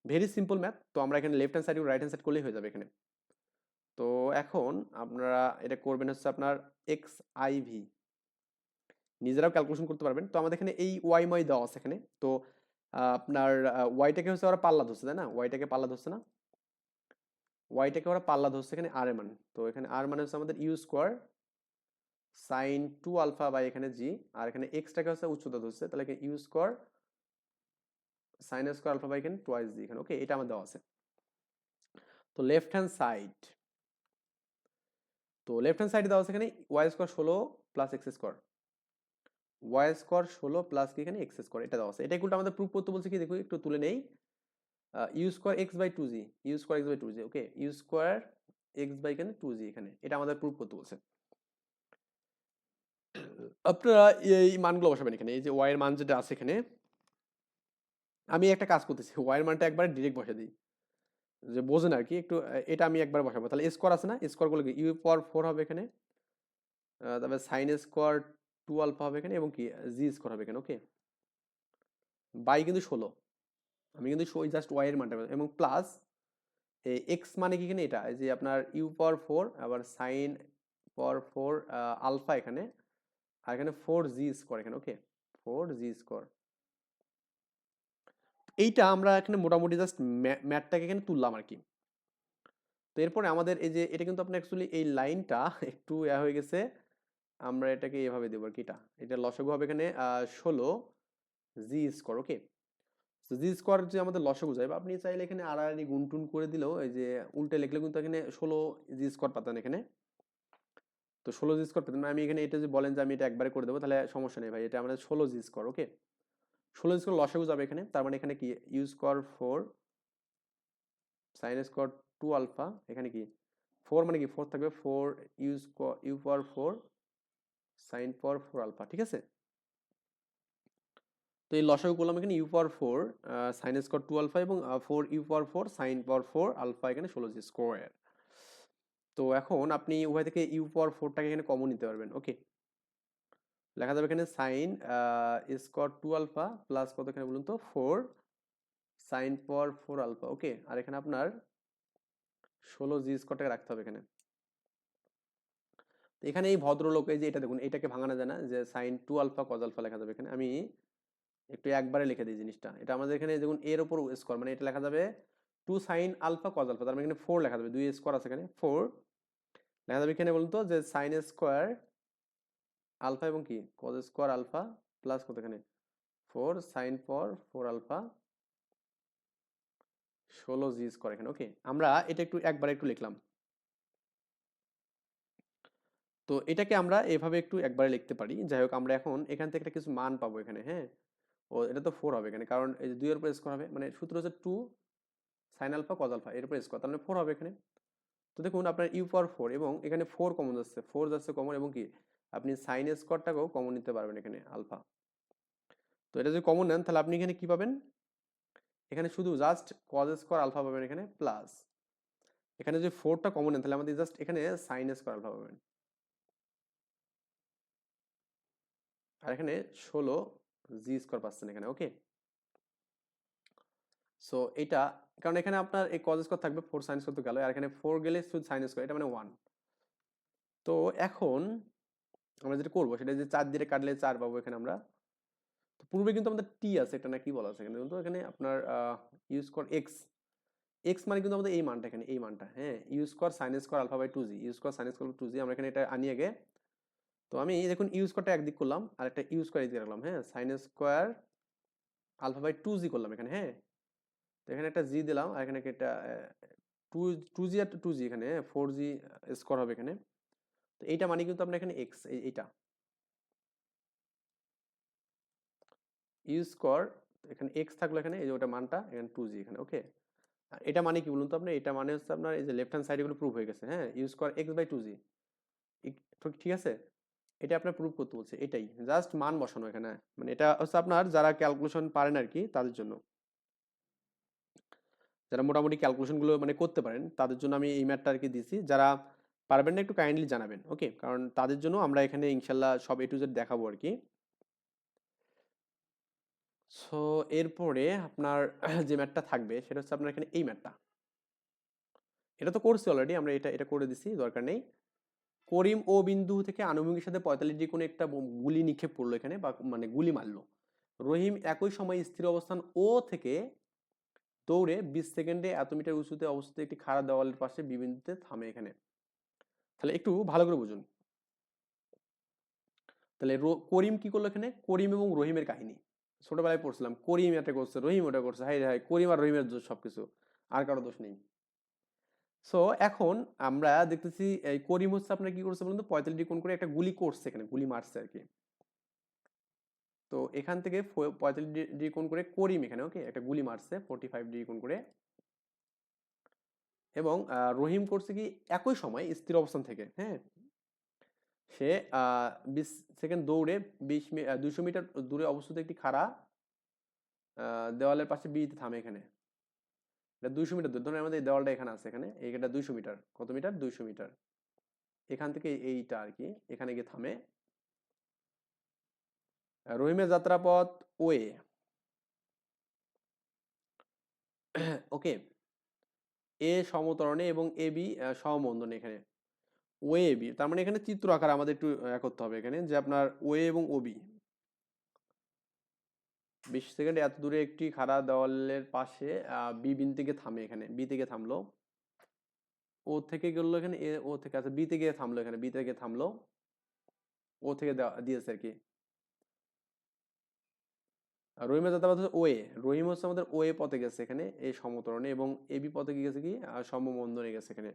ভেরি সিম্পল ম্যাথ। তো আমরা এখানে লেফট হ্যান্ড সাইড এবং রাইট হ্যান্ড সাইড করলেই হয়ে যাবে এখানে। তো এখন আপনারা এটা করবেন হচ্ছে আপনার এক্স আই ভি, নিজেরাও ক্যালকুলেশন করতে পারবেন। তো আমাদের এখানে এই ওয়াই মাই দেওয়া আছে এখানে। তো আপনার ওয়াইটাকে হচ্ছে ওরা পাল্লা ধরছে তাই না, ওয়াইটাকে পাল্লা ধরছে না, ওয়াইটাকে ওরা পাল্লা ধরছে এখানে আর এর মান। তো এখানে আর মানে হচ্ছে আমাদের U square sine two alpha by এখানে জি, আর এখানে এক্সটাকে হচ্ছে উচ্চতা ধরছে, তাহলে এখানে U square sine square alpha by এখানে টোয়াইস জি এখানে, ওকে এটা আমার দেওয়া আছে। তো লেফট হ্যান্ড সাইড, তো লেফট হ্যান্ড সাইডে দেওয়া আছে এখানে Y square 16 plus X square, Y square 16 plus কি এখানে এক্স স্কোয়ার, এটা দেওয়া আছে। এটা ইকুয়ালটা আমাদের প্রুফ করতে বলছে কি, দেখো একটু তুলে নেই, U square X by two G, U square X by two G, okay U square X by এখানে টু জি এখানে, এটা আমাদের প্রুফ করতে বলছে। আপনারা এই মানগুলো বসাবেন এখানে, এই যে ওয়াই এর মান যেটা আছে এখানে, আমি একটা কাজ করতেছি ওয়াই এর মানটা একবার ডিরেক্ট বসে দিই, যে বোঝেন আর কি একটু। এটা আমি একবার বসাবো, তাহলে স্কোয়ার আছে না, স্কোয়ার করলে কি ইউ পাওয়ার 4 হবে এখানে, তারপরে সাইন স্কোয়ার টু আলফা হবে এখানে এবং কি জি স্কোয়ার হবে এখানে, ওকে বাই কিন্তু 16, আমি কিন্তু ওই জাস্ট ওয়াই এর মানটা এবং প্লাস এক্স মানে কি এখানে এটা এই যে আপনার ইউ পাওয়ার 4 আবার সাইন পাওয়ার 4 আলফা এখানে, আর এখানে 4g স্কোয়ার এখানে, ওকে 4g স্কোয়ার। এইটা আমরা এখানে মোটামুটি জাস্ট ম্যাথটাকে এখানে তুললাম আর কি। তো এরপরে আমাদের এই যে এটা কিন্তু আপনার অ্যাকচুয়ালি এই লাইনটা একটু হয়ে গেছে, আমরা এটাকে এভাবে দেবো আর কি, এটা লসাগু হবে এখানে 16g স্কোয়ার, ওকে। তো জি স্কোয়ার যে আমাদের লসাগু যায়, বা আপনি চাইলে এখানে আড়াআড়ি গুণ টুন করে দিলেও এই যে উল্টে লিখলে কিন্তু এখানে 16g স্কোয়ার পাতেন এখানে। তো 16g স্কোয়ার পেতেন, আমি এখানে এটা যে বলেন যে আমি এটা একবারে করে দেবো তাহলে সমস্যা নেই ভাই, এটা আমাদের 16g স্কোয়ার, ওকে। 16g স্কোয়ার লসাগু যাবে এখানে, তার মানে এখানে কি U square 4 sine square 2 alpha, এখানে কি 4 মানে কি 4 থাকবে 4 U square U power 4 sine power 4 alpha, ঠিক আছে। তো এই লসাগু করলাম এখানে U power 4 sine square 2 alpha এবং 4 U power 4 sine power 4 alpha এখানে 16g স্কোয়ার। তো এখন আপনি উভয় থেকে ইউ পাওয়ার 4টাকে এখানে কমন নিতে পারবেন, ওকে। লেখা যাবে এখানে সাইন স্কোয়ার 2 আলফা প্লাস কত এখানে বলুন তো 4 সাইন পাওয়ার 4 আলফা, ওকে। আর এখানে আপনার 16g স্কোয়ারটাকে রাখতে হবে এখানে। এখানে এই ভদ্রলোক এই যে এটা দেখুন, এটাকে ভাঙানো যায় না, যে সাইন 2 আলফা কজ আলফা লেখা যাবে এখানে। আমি একটু একবারে লিখে দিই জিনিসটা, এটা আমাদের এখানে দেখুন এর উপর স্কোয়ার মানে এটা লেখা যাবে 2 সাইন আলফা কজ আলফা, তার মানে এখানে 4 লেখা যাবে, 2 স্কোয়ার আছে এখানে 4 লেখা যাবে এখানে বলুন তো যে সাইন স্কোয়ার আলফা এবং কি কজ স্কোয়ার আলফা প্লাস কত এখানে 4 sine power 4 alpha 16g square এখানে, ওকে। আমরা এটা একটু একবারে একটু লিখলাম। তো এটাকে আমরা এভাবে একটু একবারে লিখতে পারি। যাই হোক, আমরা এখন এখান থেকে একটা কিছু মান পাবো এখানে, হ্যাঁ। ও এটা তো 4 হবে এখানে, কারণ এই যে 2 এর উপর স্কোয়ার হবে, মানে সূত্র হচ্ছে 2 সাইন আলফা কজ আলফা এর উপর স্কোয়ার, তার মানে 4 হবে এখানে। তো দেখুন আপনার ইউ পাওয়ার 4 এবং এখানে 4 কমন যাচ্ছে, 4 যাচ্ছে কমন, এবং কি আপনি সাইন স্কোয়ারটাকেও কমন নিতে পারবেন এখানে আলফা। তো এটা যদি কমন নেন তাহলে আপনি এখানে কি পাবেন, এখানে শুধু জাস্ট কজ স্কোয়ার আলফা পাবেন এখানে, প্লাস এখানে যে 4টা কমন নেন তাহলে আমাদের জাস্ট এখানে সাইন স্কোয়ার আলফা পাবেন, আর এখানে 16g স্কোয়ার পাচ্ছেন এখানে, ওকে। সো এটা কারণ এখানে আপনার এই কজ স্কোয়ার থাকবে 4 সাইন স্কোয়ার তো গেল, আর এখানে 4 গেলে শুধু সাইন স্কোয়ার, এটা মানে 1। তো এখন আমরা যেটা করবো সেটা যে 4 দিয়ে কাটলে 4 পাবো এখানে আমরা। তো পূর্বে কিন্তু আমাদের টি আছে, এটা না কি বলা আছে এখানে, কিন্তু এখানে আপনার ইউ স্কোয়ার এক্স, এক্স মানে কিন্তু আমাদের এই মানটা এখানে, এই মানটা, হ্যাঁ, U square sine square alpha by 2g, U square sine square 2g, আমরা এখানে এটা আনি আগে। তো আমি দেখুন ইউ স্কোয়ারটা একদিক করলাম আর একটা ইউ স্কোয়ার এদিকে রাখলাম, হ্যাঁ, sign square alpha by 2g করলাম এখানে, হ্যাঁ। তো এখানে একটা জি দিলাম আর এখানে একটা টু 2g আর 2g এখানে 4g স্কোয়ার হবে এখানে। তো এইটা মানে কিন্তু আপনার এখানে এক্স, এইটা ইউ স্কোয়ার, এখানে এক্স থাকলো এখানে, এই যে ওটা মানটা এখানে 2g এখানে, ওকে। এটা মানে কি বলুন তো আপনি, এটা মানে হচ্ছে আপনার এই যে লেফট হ্যান্ড সাইড এগুলো প্রুভ হয়ে গেছে, হ্যাঁ, U square X by 2g, ঠিক আছে। এটা আপনার প্রুভ করতে বলছে, এটাই জাস্ট মান বসানো এখানে, মানে এটা হচ্ছে আপনার যারা ক্যালকুলেশন পারেন আর কি তাদের জন্য, যারা মোটামুটি ক্যালকুলেশন গুলো মানে করতে পারেন তাদের জন্য আমি এই ম্যাথটা আর কি দিছি। যারা পারবেন না একটু কাইন্ডলি জানাবেন, ওকে, কারণ তাদের জন্য আমরা এখানে ইনশাল্লাহ সব এ টু জেড দেখাবো আর কি। সো এরপরে আপনার যে ম্যাথটা থাকবে সেটা হচ্ছে আপনার এখানে এই ম্যাথটা, এটা তো করছি অলরেডি, আমরা এটা এটা করে দিছি, দরকার নেই। করিম ও বিন্দু থেকে আনুভূমিকের সাথে 45 কোণে একটা গুলি নিক্ষেপ করলো এখানে, বা মানে গুলি মারলো। রহিম একই সময় স্থির অবস্থান ও থেকে দৌড়ে 20 সেকেন্ডে এত মিটার উঁচুতে অবস্থিত একটি খাড়া দেওয়ালের পাশে বিবিন্দুতে থামে এখানে। তাহলে একটু ভালো করে বুঝুন। তাহলে করিম কি করলো এখানে, করিম এবং রহিমের কাহিনী ছোটবেলায় পড়ছিলাম, করিম এটা করছে রহিম ওটা করছে, হাই হাই করিম আর রহিমের দোষ সবকিছু, আর কারো দোষ নেই। সো এখন আমরা দেখতেছি এই করিম হচ্ছে আপনার কি করছে বলুন তো, 45 কোণ করে একটা গুলি করছে এখানে, গুলি মারছে আর কি। তো এখান থেকে 45 ডিগ্রি কোণ করে করিম এখানে, ওকে, একটা গুলি মারছে 45 ডিগ্রি কোণ করে, এবং রহিম করছে কি একই সময় স্থির অবস্থান থেকে, হ্যাঁ, সে 20 সেকেন্ড দৌড়ে 200 মিটার দূরে অবস্থিত একটি খাড়া দেওয়ালের পাশে বিতে থামে এখানে। এটা 200 মিটার দূর, ধরুন আমাদের এই দেওয়ালটা এখানে আছে, এখানে এইটা 200 মিটার, কত মিটার 200 মিটার, এখান থেকে এইটা আর কি এখানে গিয়ে থামে। রহিমের যাত্রাপথ ওয়ে, ওকে, এ সমতরণে এবং এ বি সমবন্ধনে এখানে ও এ বি, তার মানে এখানে চিত্র আকার আমাদের একটু করতে হবে এখানে, যে আপনার ও এ এবং ও বি 20 সেকেন্ড এত দূরে একটি খাড়া দেওয়ালের পাশে বি বিন থেকে থামে, এখানে বি থেকে থামলো, ও থেকে গেলো এখানে এ, ও থেকে আচ্ছা বি থেকে থামলো, এখানে বি থেকে থামলো, ও থেকে দিয়েছে আর কি। আর রহিমের যাত্রাপথ হচ্ছে ওয়ে, রহিম হচ্ছে আমাদের ওয়ে পথে গেছে এখানে এই সমতরণে, এবং এবি পথে কি গেছে কি সমবন্ধনে গেছে এখানে।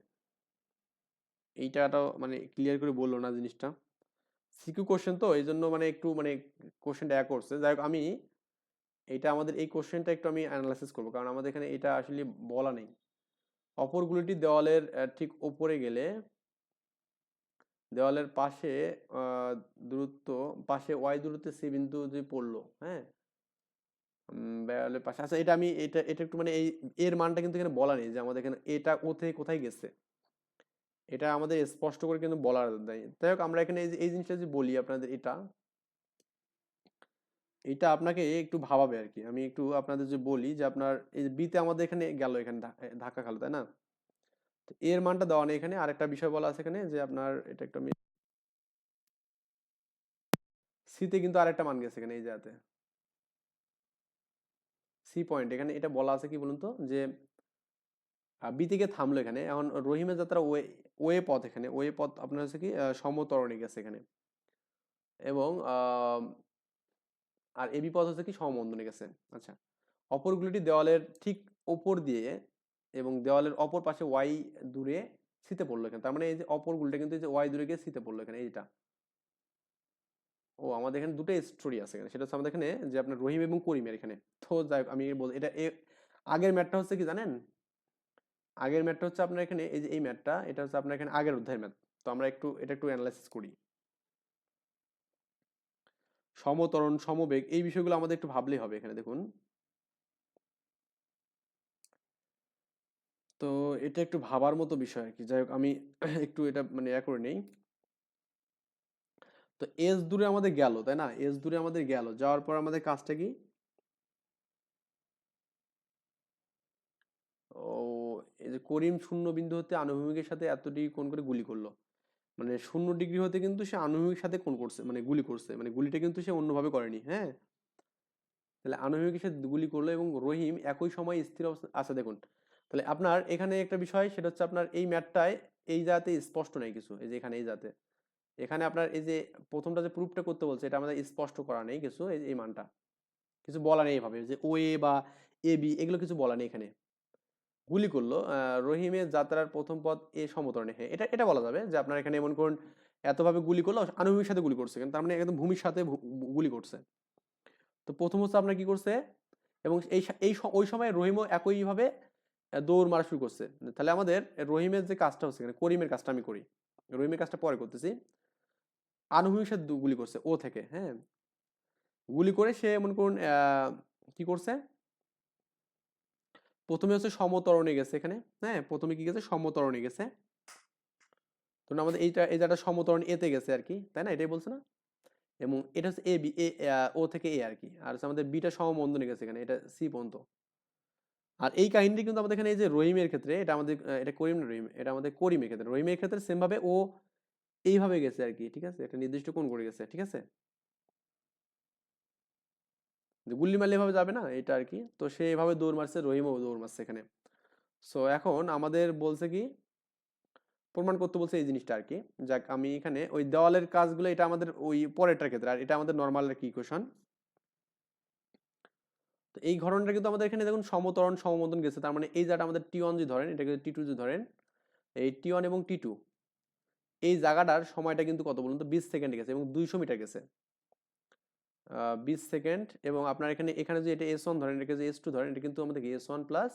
এইটাটা মানে ক্লিয়ার করে বললো না জিনিসটা, সিকিউ কোশ্চেন তো এই জন্য মানে একটু মানে কোশ্চেনটা করছে। যাই হোক, আমি এটা আমাদের এই কোশ্চেনটা একটু আমি অ্যানালাইসিস করবো, কারণ আমাদের এখানে এটা আসলে বলা নেই। অপরগুলিটি দেওয়ালের ঠিক ওপরে গেলে দেওয়ালের পাশে আহ, দূরত্ব পাশে ওয়াই দূরত্বে সি বিন্দু যে পড়লো, হ্যাঁ, দেওয়ালের পাশে। আচ্ছা, এটা আমি এটা এটা একটু মানে এই এর মানটা কিন্তু এখানে বলা নেই, যে আমাদের এখানে এটা ও থেকে কোথায় গেছে, এটা আমাদের স্পষ্ট করে কিন্তু বলার নেই। যাই হোক, আমরা এখানে এই জিনিসটা যে বলি আপনাদের, এটা আপনাকে একটু ভাবাবে আর কি। আমি একটু আপনাদের যে বলি যে আপনার এই বিতে আমাদের এখানে গেল, এখানে ধাক্কা খেলো, তাই না? তো এর মানটা দেওয়া নেই এখানে। আরেকটা বিষয় বলা আছে এখানে, যে আপনার এটা একটু আমি সিতে কিন্তু আরেকটা মান গেছে এখানে, এই জায়গাতে সি পয়েন্ট, এখানে এটা বলা আছে কি বলুন তো, যে বি থেকে থামলো এখানে। এখন রহিমের যাত্রা ওয়ে, ওয়ে পথ, এখানে ওয়ে পথ আপনার হচ্ছে কি সমতরণে গেছে এখানে, এবং আর এবি পথ হচ্ছে কি সমবন্ধনে গেছে। আচ্ছা, অপরগুলিটি দেওয়ালের ঠিক ওপর দিয়ে এবং দেওয়ালের অপর পাশে ওয়াই দূরে সিতে পড়লো এখানে। তার মানে এই যে অপরগুলিটা কিন্তু এই যে ওয়াই দূরে গিয়ে সিতে পড়লো এখানে, এইটা। ও, আমাদের এখানে দুটো স্টোরি আছে এখানে, সেটা হচ্ছে আমাদের এখানে যে আপনার রহিম এবং করিমের এখানে। তো যাই হোক, আমি বল এটা আগের ম্যাটটা হচ্ছে কি জানেন, আগের ম্যাটটা হচ্ছে আপনার এখানে এই যে এই ম্যাটটা, এটা হচ্ছে আপনার এখানে আগের অধ্যায়ের ম্যাথ। তো আমরা একটু এটা একটু অ্যানালাইসিস করি। সমতরণ, সমবেগ, এই বিষয়গুলো আমাদের একটু ভাবলেই হবে এখানে। দেখুন, তো এটা একটু ভাবার মতো বিষয় আর কি। যাই হোক, আমি একটু এটা মানে করে নেই। তো এস দূরে আমাদের গেল, তাই না? এস দূরে আমাদের গেল, যাওয়ার পর আমাদের কাজটা কি? ও, এই যে করিম শূন্য বিন্দু হতে আনুভূমিকের সাথে এত ডিগ্রি কোণ করে গুলি করলো, মানে 0 ডিগ্রি হতে কিন্তু সে আনুভূমিকের সাথে কোণ করছে, মানে গুলি করছে, মানে গুলিটা কিন্তু সে অন্যভাবে করেনি, হ্যাঁ। তাহলে আনুভূমিকের সাথে গুলি করলো, এবং রহিম একই সময় স্থির অবস্থা। আচ্ছা দেখুন, তাহলে আপনার এখানে একটা বিষয়, সেটা হচ্ছে আপনার এই ম্যাটটায় এই জায়গাতে স্পষ্ট নেই কিছু, এই যে এখানে এই জায়গাতে, এখানে আপনার এই যে প্রথমটা যে প্রুফটা করতে বলছে, এটা আমাদের স্পষ্ট করা নেই কিছু, এই এই মানটা কিছু বলা নেই এইভাবে, যে ও এ বা এ বি এগুলো কিছু বলা নেই এখানে। গুলি করলো রহিমের যাত্রার প্রথম পথ এ সমতরণে, হ্যাঁ, এটা এটা বলা যাবে যে আপনার এখানে এমন করুন, এতভাবে গুলি করলো, আনুভূমিক সাথে গুলি করছে, তার মানে একদম ভূমির সাথে গুলি করছে। তো প্রথম হচ্ছে আপনার কি করছে, এবং ওই সময় রহিমও একইভাবে দৌড় মারা শুরু করছে। তাহলে আমাদের রহিমের যে কাজটা হচ্ছে এখানে, করিমের কাজটা আমি করি, রহিমের কাজটা পরে করতেছি। আনুভূমিক সাথে গুলি করছে ও থেকে, হ্যাঁ, গুলি করে সে মনে করুন কি করছে, প্রথমে হচ্ছে সমতরণে গেছে এখানে, হ্যাঁ, প্রথমে কি গেছে, সমতরণে গেছে। তো আমাদের এইটা এই জায়গাটা সমতরণ এতে গেছে আর কি, তাই না? এটাই বলছে না? এবং এটা হচ্ছে এ বি, ও থেকে এ আর কি, আর হচ্ছে আমাদের বিটা সমবন্ধনে গেছে এখানে, এটা সি পর্যন্ত। আর এই কাহিনীটি কিন্তু আমাদের এখানে এই যে রহিমের ক্ষেত্রে, এটা আমাদের এটা করিম না রহিম, এটা আমাদের করিমের ক্ষেত্রে, রহিমের ক্ষেত্রে সেম ভাবে ও এইভাবে গেছে আর কি, ঠিক আছে, একটা নির্দিষ্ট কোণ করে গেছে, ঠিক আছে। যে গুল্লি মারলে এভাবে যাবে না, এটা আর কি। তো সে এভাবে দৌড় মারছে, রহিমও দৌড় মারছে এখানে। সো এখন আমাদের বলছে কি, প্রমাণ করতে বলছে এই জিনিসটা আর কি। যাক, আমি এখানে ওই দেওয়ালের কাজগুলো, এটা আমাদের ওই পরেরটার ক্ষেত্রে, আর এটা আমাদের নর্মাল কি ইকুয়েশন। তো এই ঘটনাটা কিন্তু আমাদের এখানে দেখুন সমতরণ সমবন্ধন গেছে, তার মানে এই জায়গাটা আমাদের টি1 যদি ধরেন, এটাকে টি2 যদি ধরেন, এই টি1 এবং টি2 এই জায়গাটার সময়টা কিন্তু কত বলুন তো, 20 সেকেন্ড গেছে, এবং 200 মিটার গেছে। 20 সেকেন্ড, এবং আপনার এখানে এখানে যে এটা এস ওয়ান ধরেন, এটাকে যে এস টু ধরেন, এটা কিন্তু আমাদের S one plus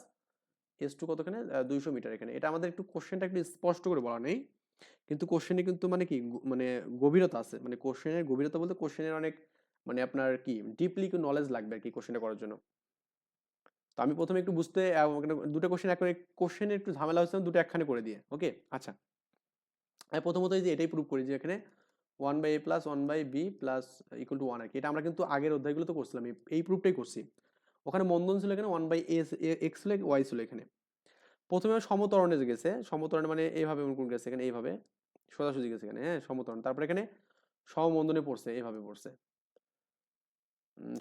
S two কতখানে 200 মিটার এখানে। এটা আমাদের একটু কোশ্চেনটা একটু স্পষ্ট করে বলা নেই, কিন্তু কোশ্চেনে কিন্তু মানে কি মানে গভীরতা আছে, মানে কোশ্চেনের গভীরতা বলতে কোশ্চেনের অনেক মানে আপনার কি ডিপলি নলেজ লাগবে আর কি কোশ্চেনটা করার জন্য। তো আমি প্রথমে একটু বুঝতে দুটো কোশ্চেন এক কোশ্চেনে একটু ঝামেলা হচ্ছে, দুটো একখানে করে দিয়ে, ওকে। আচ্ছা, আমি প্রথমত এই যে এটাই প্রুভ করি, যে এখানে 1/a plus 1/b plus equal to 1 আর কি। এটা আমরা কিন্তু আগের অধ্যায়গুলো তো করছিলাম, এই প্রুফটাই করছি। ওখানে মন্দন ছিল, এখানে 1/s এক্স ছিল, ওয়াই ছিল এখানে। প্রথমে সমতরণে গেছে, সমতরণে মানে এইভাবে কোন গেছে এখানে, এইভাবে সোজাসুজি গেছে এখানে, হ্যাঁ সমতরণ। তারপরে এখানে সমমন্দনে পড়ছে, এইভাবে পড়ছে।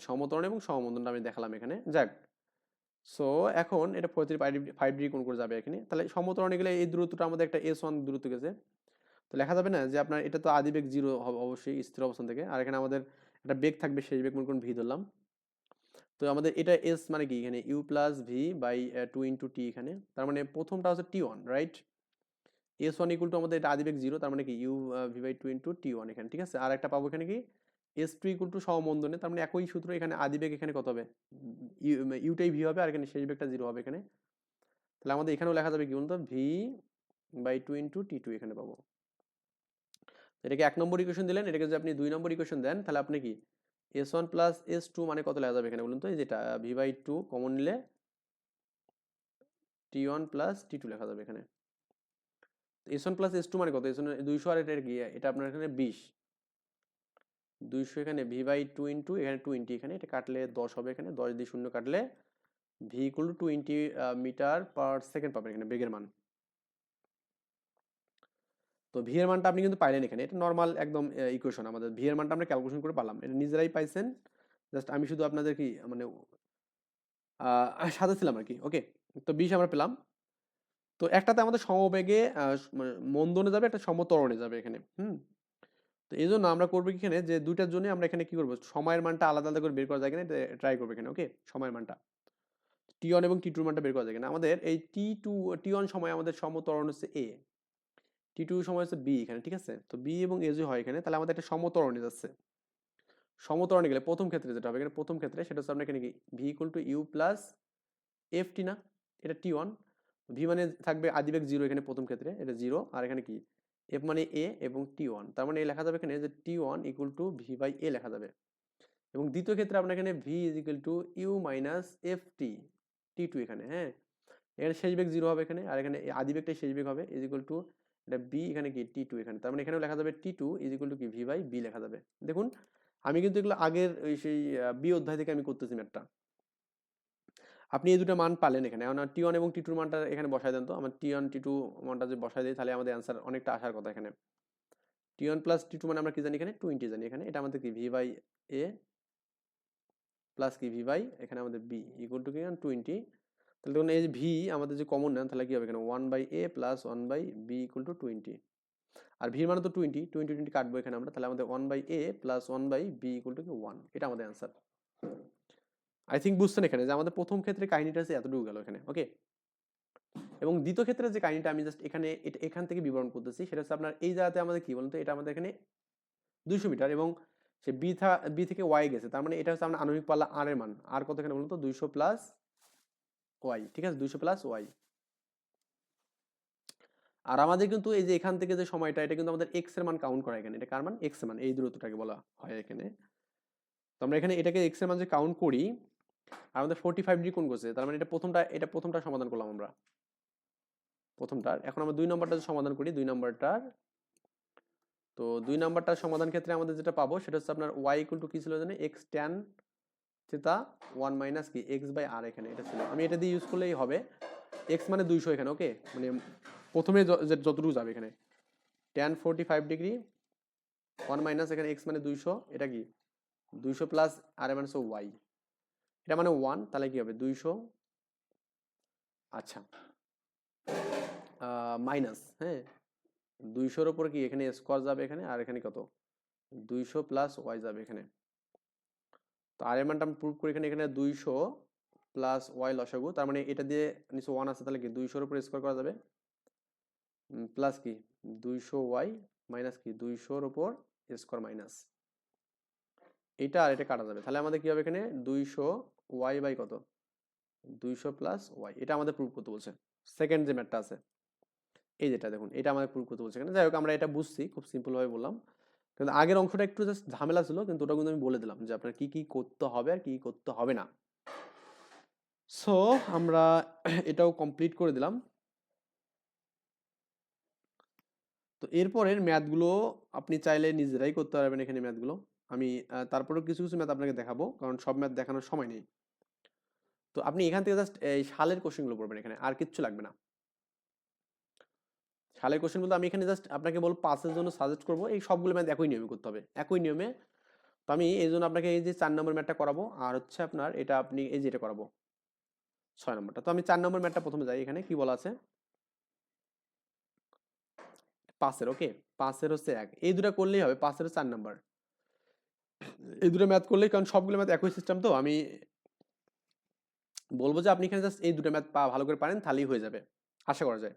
সমতরণ এবং সমমন্দনটা আমি দেখালাম এখানে, যাক। সো এখন এটা 45 ডিগ্রি কোণ করে যাবে এখানে, তাহলে সমতরণে গেলে এই দূরত্বটা আমাদের একটা S1 দূরত্ব গেছে। তো লেখা যাবে না যে আপনার এটা তো আদিবেগ 0 হবে অবশ্যই স্থির অবস্থান থেকে, আর এখানে আমাদের একটা বেগ থাকবে, শেষ বেগ মনে করুন ভি ধরলাম। তো আমাদের এটা এস মানে কি, এখানে ইউ প্লাস ভি বাই 2 × টি এখানে, তার মানে প্রথমটা হচ্ছে T1, right? S1 equal to আমাদের এটা আদিবেগ 0, তার মানে কি ইউ ভি বাই 2 × T1 এখানে, ঠিক আছে। আর একটা পাবো এখানে কি S2 ইকুয়াল টু সমমন্দনে, তার মানে একই সূত্র, এখানে আদিবেগ এখানে কত হবে, ইউটাই ভি হবে, আর এখানে শেষ বেগটা 0 হবে এখানে। তাহলে আমাদের এখানেও লেখা যাবে কি বলুন তো, ভি বাই 2 × T2 এখানে পাবো। এটাকে 1 নম্বর ইকুয়েশন দিলেন, এটাকে যদি আপনি 2 নম্বর ইকুয়েশন দেন, তাহলে আপনি কি S1 প্লাস S2 মানে কত লেখা যাবে এখানে বলুন তো, এই যেটা ভি বাই 2 কমন নিলে T1 প্লাস T2 লেখা যাবে এখানে। S1 প্লাস S2 মানে কত, S1 200, আর এটা কি, এটা আপনার এখানে 20, 200 এখানে ভি বাই 2 ইন্টু এখানে 20 এখানে, এটা কাটলে 10 হবে এখানে, 10 দিয়ে 0 কাটলে V equal to 20 metre per second পাবেন এখানে বেগের মান। তো ভি এর মানটা আপনি কিন্তু পাইলেন এখানে, এটা নর্মাল একদম ইকুয়েশন, আমাদের ভি এর মানটা আমরা ক্যালকুলেশন করে পারলাম, এটা নিজেরাই পাইছেন, জাস্ট আমি শুধু আপনাদের কি মানে সাথে ছিলাম আর কি। ওকে, তো 20 আমরা পেলাম। তো একটাতে আমাদের সমবেগে মানে মন্দনে যাবে, একটা সমত্বরণে যাবে এখানে। তো এই জন্য আমরা করবো কি এখানে, যে দুইটার জন্য আমরা এখানে কি করবো, সময়ের মানটা আলাদা আলাদা করে বের করা যায় কিনা ট্রাই করবো এখানে। ওকে, সময়ের মানটা T1 এবং T2 এর মানটা বের করা যায় কিনা। আমাদের এই T1 সময় আমাদের সমত্বরণ হচ্ছে A, T2 সময় হচ্ছে B এখানে, ঠিক আছে। তো B এবং A যদি হয় এখানে, তাহলে আমাদের একটা সমত্বরণে যাচ্ছে। সমত্বরণে গেলে প্রথম ক্ষেত্রে যেটা হবে এখানে, প্রথম ক্ষেত্রে সেটা হচ্ছে আমরা এখানে কি V equal to U plus F T, না এটা T1, ভি মানে থাকবে আদিবেগ 0 এখানে, প্রথম ক্ষেত্রে এটা 0, আর এখানে কি এফ মানে এ এবং T1, তার মানে লেখা যাবে এখানে যে T1 equal to V by A লেখা যাবে। এবং দ্বিতীয় ক্ষেত্রে আপনার এখানে V is equal to U minus F T, T2 এখানে, হ্যাঁ এখানে শেষ বেগ 0 হবে এখানে, আর এখানে আদিবেগটাই শেষ বেগ হবে, ইজ ইকুয়াল টু এটা বি এখানে কি T2 এখানে, তার মানে এখানেও লেখা যাবে T2 ইজ ইকুয়াল টু কি ভি বাই বি লেখা যাবে। দেখুন আমি কিন্তু এগুলো আগের ওই সেই বি অধ্যায় থেকে আমি করতেছি ম্যাথটা। আপনি এই দুটো মান পালেন এখানে, এখন T1 এবং T2 মানটা এখানে বসায় দেন তো, আমার T1 T2 মানটা যদি বসায় দিই, তাহলে আমাদের অ্যান্সার অনেকটা আসার কথা এখানে। T1 প্লাস T2 মানে আমরা কি জানি এখানে 20 জানি এখানে, এটা আমাদের কি ভি বাই এ প্লাস কি ভি বাই এখানে আমাদের বি ইকুয়াল টু কি 20। তাহলে দেখুন এই যে ভি আমাদের যে কমন নেন, তাহলে কি হবে এখানে 1/a plus 1/b equal to 20, আর ভির মানে তো 20, 20 20 কাটবো এখানে আমরা, তাহলে আমাদের 1/a plus 1/b equal to কি 1, এটা আমাদের অ্যান্সার। আই থিঙ্ক বুঝছেন এখানে যে আমাদের প্রথম ক্ষেত্রে কাহিনীটা আছে এতটুকু গেল এখানে। ওকে, এবং দ্বিতীয় ক্ষেত্রে যে কাহিনীটা আমি জাস্ট এখানে এখান থেকে বিবরণ করতেছি, সেটা হচ্ছে আপনার এই জায়গাতে আমাদের কি বলুন তো, এটা আমাদের এখানে 200 মিটার, এবং সে বি থেকে ওয়াই গেছে, তার মানে এটা হচ্ছে আমরা আণবিক পাল্লা আর এর মান, আর কত এখানে বলুন তো 200 প্লাস ওয়াই, ঠিক আছে 200 প্লাস ওয়াই। আর আমাদের কিন্তু এই যে এখান থেকে যে সময়টা, এটা কিন্তু আমাদের এক্স এর মান কাউন্ট করা এখানে, এটা কার মান, এক্স এর মান, এই দূরত্বটাকে বলা হয় এখানে। তো আমরা এখানে এটাকে এক্স এর মান যে কাউন্ট করি, আর আমাদের 45 ডিগ্রি কোণ করছে, তার মানে এটা প্রথমটা সমাধান করলাম আমরা প্রথমটার। এখন আমরা 2 নম্বরটা সমাধান করি, 2 নম্বরটার। তো 2 নম্বরটার সমাধান ক্ষেত্রে আমাদের যেটা পাবো সেটা হচ্ছে আপনার y ইকুয়াল টু কি ছিল জানেন, x tan থিটা 1 মাইনাস কি x বাই r এখানে এটা ছিল, আমি এটা দিয়ে ইউজ করলেই হবে। x মানে 200 এখানে, ওকে, মানে প্রথমে যতটুকু যাবে এখানে tan 45 ডিগ্রি 1 মাইনাস এখানে x মানে 200, এটা কি 200 প্লাস r এর মানে হচ্ছে y, এটা মানে 1, তাহলে কি হবে 200, আচ্ছা মাইনাস, হ্যাঁ 200-র উপর কি এখানে স্কোয়ার যাবে এখানে, আর এখানে কত 200 প্লাস ওয়াই যাবে এখানে। তো আর এর মানটা আমি প্রুভ করি এখানে, এখানে 200 প্লাস ওয়াই লসাগু, তার মানে এটা দিয়ে নিচে 1 আছে, তাহলে কি 200-র উপর স্কোয়ার করা যাবে, প্লাস কি 200 ওয়াই মাইনাস কি 200-র উপর স্কোয়ার মাইনাস এইটা, আর এটা কাটা যাবে, তাহলে আমাদের কি হবে এখানে 200 ওয়াই বাই কত 200 প্লাস ওয়াই, এটা আমাদের প্রুভ করতে বলছে। সেকেন্ড যে ম্যাথটা আছে এই যেটা দেখুন, এটা আমাদের প্রুভ করতে বলছে এখানে। যাই হোক আমরা এটা বুঝছি, খুব সিম্পল ভাবে বললাম, কিন্তু আগের অংশটা একটু জাস্ট ঝামেলা ছিল, কিন্তু ওটা কিন্তু আমি বলে দিলাম যে আপনার কি কি করতে হবে আর কি করতে হবে না। সো আমরা এটাও কমপ্লিট করে দিলাম। তো এরপরের ম্যাথগুলো আপনি চাইলে নিজেরাই করতে পারবেন এখানে ম্যাথগুলো, আমি তারপরেও কিছু কিছু ম্যাথ আপনাকে দেখাবো, কারণ সব ম্যাথ দেখানোর সময় নেই। তো আপনি এখান থেকে জাস্ট এই সালের কোশ্চেনগুলো পড়বেন, এখানে আর কিচ্ছু লাগবে না। সালের কোশ্চেন বলতে আমি এখানে জাস্ট আপনাকে বলবো পাসের জন্য সাজেস্ট করবো, এই সবগুলো ম্যাথ একই নিয়মে করতে হবে, একই নিয়মে। তো আমি এই জন্য আপনাকে এই যে 4 নম্বর ম্যাথটা করাবো, আর হচ্ছে আপনার এটা আপনি এই যে এটা করাবো 6 নম্বরটা। তো আমি 4 নম্বর ম্যাথটা প্রথমে যাই, এখানে কি বলা আছে পাসের, ওকে। পাসের হচ্ছে 1, এই দুটো করলেই হবে, পাসের 4 নম্বর, এই দুটো ম্যাথ করলেই, কারণ সবগুলো ম্যাথ একই সিস্টেম। তো আমি বলবো যে আপনি এখানে জাস্ট এই দুটো ম্যাথ ভালো করে পারেন, তাহলেই হয়ে যাবে, আশা করা যায়।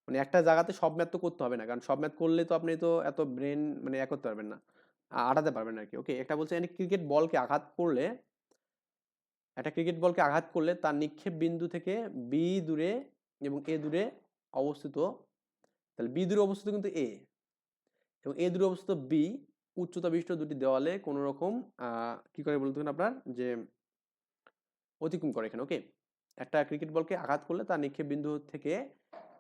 মানে একটা জায়গাতে সব ম্যাথ তো করতে হবে না, কারণ সব ম্যাথ করলে তো আপনি তো এত ব্রেন মানে করতে পারবেন না, আটাতে পারবেন না আর কি, ওকে। একটা বলছে ক্রিকেট বলকে আঘাত করলে, একটা ক্রিকেট বলকে আঘাত করলে তার নিক্ষেপ বিন্দু থেকে বি দূরে এবং এ দূরে অবস্থিত, তাহলে বি দূরে অবস্থিত কিন্তু এ, এবং এ দূরে অবস্থিত বি উচ্চতা বিশিষ্ট দুটি দেওয়ালে কোন রকম কি করে বলতে পারেন আপনার যে অতিক্রম করে এখানে, ওকে। একটা ক্রিকেট বলকে আঘাত করলে তার নিক্ষেপ বিন্দু থেকে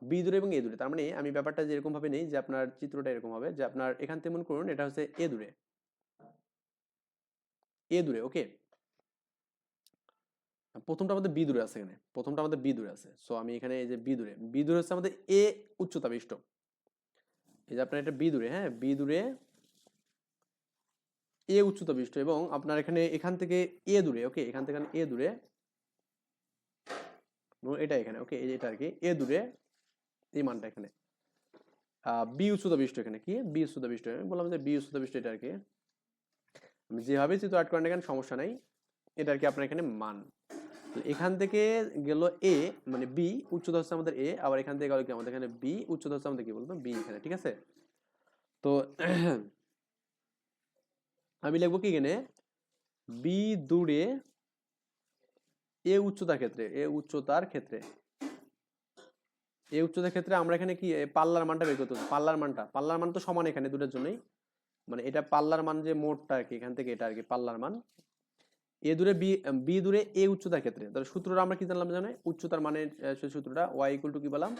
বি দূরে এবং এ দূরে, তার মানে আমি ব্যাপারটা যে এরকম ভাবে নেই যে আপনার চিত্রটা এরকম হবে যে আপনার এখান থেকে মনে করুন এটা হচ্ছে এ দূরে, এ দূরে, ওকে। প্রথমটা আমাদের বি দূরে আছে, এখানে প্রথমটা আমাদের বি দূরে আছে, সো আমি এখানে এই যে বি দূরে, বি দূরে হচ্ছে আমাদের এ উচ্চতা বিশিষ্ট, এই যে আপনার এটা বি দূরে, হ্যাঁ বি দূরে এ উচ্চতা বিশিষ্ট, এবং আপনার এখানে এখান থেকে এ দূরে, ওকে, এখান থেকে এ দূরে, এটা এখানে, ওকে, এটা আর কি এ দূরে, এই মানটা এখানে বি উচ্চতা বিশিষ্ট, এখানে কি বি উচ্চতা বিশিষ্ট, আমি বললাম যে বি উচ্চতা বিশিষ্ট, এটা আর কি আমি যেভাবে চিত্র আর্ট করেন এখানে সমস্যা নাই, এটা আর কি আপনার এখানে মান। এখান থেকে গেল এ, মানে বি উচ্চতা হচ্ছে আমাদের এ, আবার এখান থেকে গেল কি আমাদের এখানে বি উচ্চতা হচ্ছে আমাদের কি বলতো বি এখানে, ঠিক আছে। তো আমি লিখবো কি এখানে বি দূরে এ উচ্চতার ক্ষেত্রে, এ উচ্চতার ক্ষেত্রে, এই উচ্চতার ক্ষেত্রে আমরা এখানে কি পাল্লার মানটা বের করতে হবে, পাল্লার মান তো সমান এখানে দুটোর জন্যই, মানে এটা পাল্লার মান যে মোটটা আর কি, এখান থেকে এটা আর কি পাল্লার মান, এ দূরে বি, বি দূরে এ উচ্চতার ক্ষেত্রে, তাহলে সূত্রটা আমরা কি জানলাম জানেন, উচ্চতার মানের সেই সূত্রটা y ইকুয়াল টু কি বললাম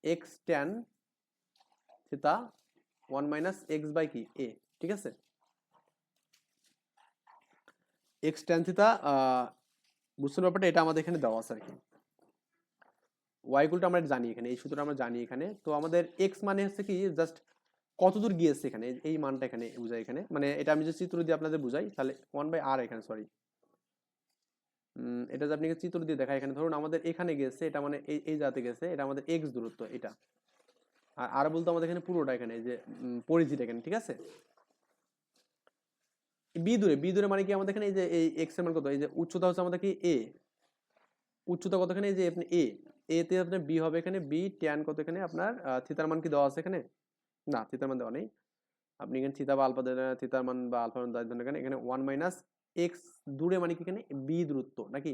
x tan theta 1 minus x বাই কি a, ঠিক আছে। x tan থিটা বুঝছেন ব্যাপারটা, এটা আমাদের এখানে দেওয়া আছে আর কি, y ইকুয়াল টু আমরা জানি এখানে, এই সূত্রটা আমরা জানি এখানে। তো আমাদের x মানে হচ্ছে কি জাস্ট কতদূর গিয়েছে এখানে, এই মানটা এখানে বুঝাই এখানে, মানে এটা আমি যে চিত্র দিয়ে আপনাদের বুঝাই, তাহলে 1/r এখানে, সরি এটা যে আপনাকে চিত্র দিয়ে দেখায়, এখানে ধরুন আমাদের এখানে গেছে, এটা মানে এই জায়গাতে গেছে, এটা আমাদের x দূরত্ব এটা, আর বলতে আমাদের এখানে পুরোটা এখানে এই যে পরিধিটা এখানে, ঠিক আছে। বি দূরে, বি দূরে মানে কি আমাদের এখানে এই যে এই x এর মান কত, এই যে উচ্চতা হচ্ছে আমাদের কি a, উচ্চতা কত এখানে, এই যে আপনি a তে আপনার b হবে এখানে, b tan কত এখানে আপনার থিতার মান কি দেওয়া আছে এখানে, না থিতার মান দেওয়া নেই, আপনি এখানে থিতা বা আলফা দেন, থিতার মান বা আলফার মান দেন এখানে, এখানে 1 মাইনাস x দূরে মানে কি এখানে b দূরত্ব নাকি,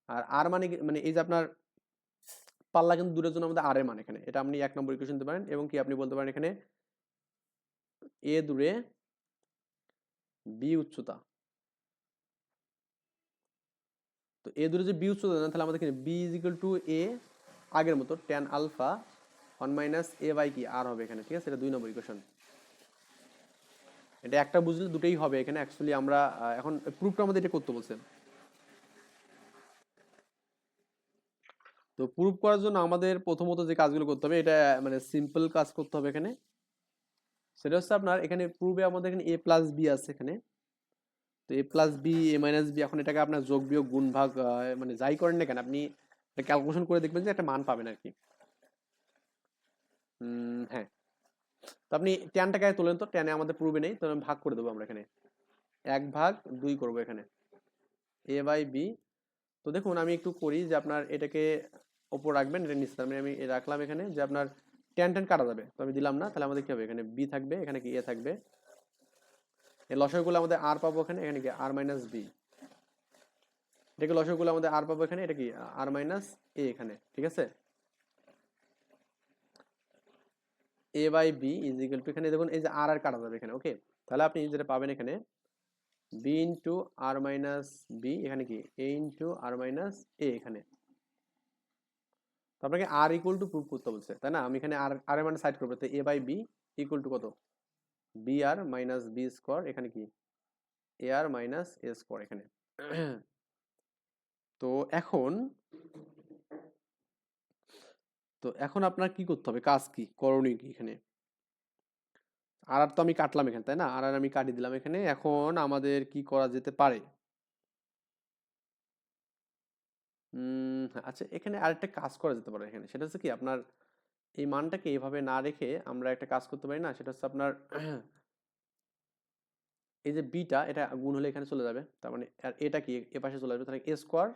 আর আর মানে মানে এই যে আপনার পাল্লা কিন্তু দূরের জন্য আমাদের আর এর মান এখানে, এটা আপনি 1 নম্বর ইকুয়েশন দিতে পারেন, এবং কি আপনি বলতে পারেন এখানে a দূরে b উচ্চতা, তো এ দূরে যে বি উচ্চতা দেন, তাহলে আমাদের এখানে B is equal to A আগের মতো tan alpha 1 minus A by কি আর হবে এখানে, ঠিক আছে। এটা 2 নম্বর ইকুয়েশন, এটা একটা বুঝলে দুটোই হবে এখানে। অ্যাকচুয়ালি আমরা এখন প্রুফটা আমাদের এটা করতে বলছেন, তো প্রুফ করার জন্য আমাদের প্রথমত যে কাজগুলো করতে হবে, এটা মানে সিম্পল কাজ করতে হবে এখানে, সেটা হচ্ছে আপনার এখানে প্রুফে আমাদের এখানে এ প্লাস বি আছে এখানে, তো এ plus B A minus B, এখন এটাকে আপনার যোগ বিয়োগ গুণ ভাগ মানে যাই করেন না কেন আপনি ক্যালকুলেশন করে দেখবেন যে একটা মান পাবেন আর কি। হ্যাঁ, তো আপনি ট্যানটাকে তোলেন, তো ট্যানে আমাদের প্রুফে নেই, তো ভাগ করে দেবো আমরা এখানে 1/2 করবো এখানে এ বাই বি। তো দেখুন আমি একটু করি যে আপনার এটাকে ওপর রাখবেন, এটা নিচে, তার মানে আমি রাখলাম এখানে যে আপনার ট্যান ট্যান কাটা যাবে, তো আমি দিলাম না, তাহলে আমাদের কি হবে এখানে বি থাকবে, এখানে কি এ থাকবে, এই লসাগুলো আমাদের আর পাবো এখানে, এখানে কি আর মাইনাস বি, এটাকে লসাগুলো আমাদের আর পাবো এখানে, এটা কি আর মাইনাস এ এখানে, ঠিক আছে। A by B is equal to, এখানে দেখুন এই যে আর আর কাটা যাবে এখানে, ওকে। তাহলে আপনি যেটা পাবেন এখানে বি ইন্টু আর মাইনাস বি, এখানে কি এ ইন্টু আর মাইনাস এ এখানে, তো আপনাকে আর ইকুয়াল টু প্রুভ করতে বলছে, তাই না। আমি এখানে আর আর এর মানে সাইড করবো, তো এ বাই বি ইকুয়াল টু কত বি আর মাইনাস বি স্কোয়ার, এখানে কি এ আর মাইনাস এ স্কোয়ার এখানে তো এখন আপনার কি করতে হবে, কাজ কি, করণীয় কি এখানে? আর তো আমি কাটলাম এখানে, তাই না? আর আমি কাটিয়ে দিলাম এখানে। এখন আমাদের কি করা যেতে পারে? আচ্ছা, এখানে আরেকটা কাজ করা যেতে পারে এখানে। সেটা হচ্ছে কি, আপনার এই মানটাকে এভাবে না রেখে আমরা একটা কাজ করতে পারি না? সেটা হচ্ছে আপনার এই যে বিটা, এটা গুণ হলে এখানে চলে যাবে। তার মানে আর এটা কি এ পাশে চলে আসবে, তাহলে এ স্কোয়ার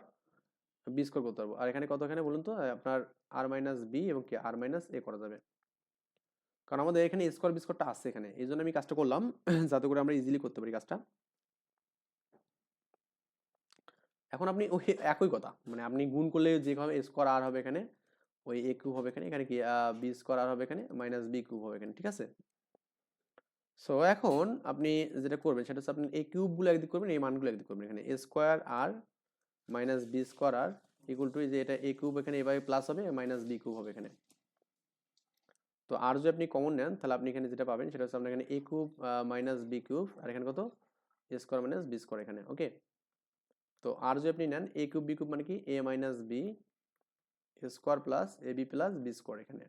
বি স্কোয়ার করতে পারবো। আর এখানে কত, এখানে বলুন তো, আপনার আর মাইনাস বি এবং কি আর মাইনাস এ করা যাবে। কারণ আমাদের এখানে স্কোয়ার বি স্কোয়ারটা আছে এখানে, এই জন্য আমি কাজটা করলাম যাতে করে আমরা ইজিলি করতে পারি কাজটা। এখন আপনি ওই একই কথা, মানে আপনি গুণ করলে যেভাবে স্কোয়ার আর হবে এখানে, ওই এ কিউব হবে এখানে, এখানে কি বি স্কোয়ার আর হবে এখানে, মাইনাস বি কিউব হবে এখানে, ঠিক আছে? সো এখন আপনি যেটা করবেন সেটা হচ্ছে আপনি এই কিউবগুলো একদিক করবেন, এই মানগুলো একদিক করবেন। এখানে A square R minus B square R equal to, যে এটা এ কিউব এখানে এভাবে প্লাস হবে, মাইনাস বি কিউব হবে এখানে। তো আর যদি আপনি কমন নেন তাহলে আপনি এখানে যেটা পাবেন সেটা হচ্ছে আপনার এখানে এ কিউব মাইনাস বি কিউব, আর এখানে কত, এ স্কোয়ার মাইনাস বি স্কোয়ার এখানে, ওকে। তো আর যদি আপনি নেন এ কিউব বি কিউব মানে কি এ minus B square plus A B plus B square এখানে।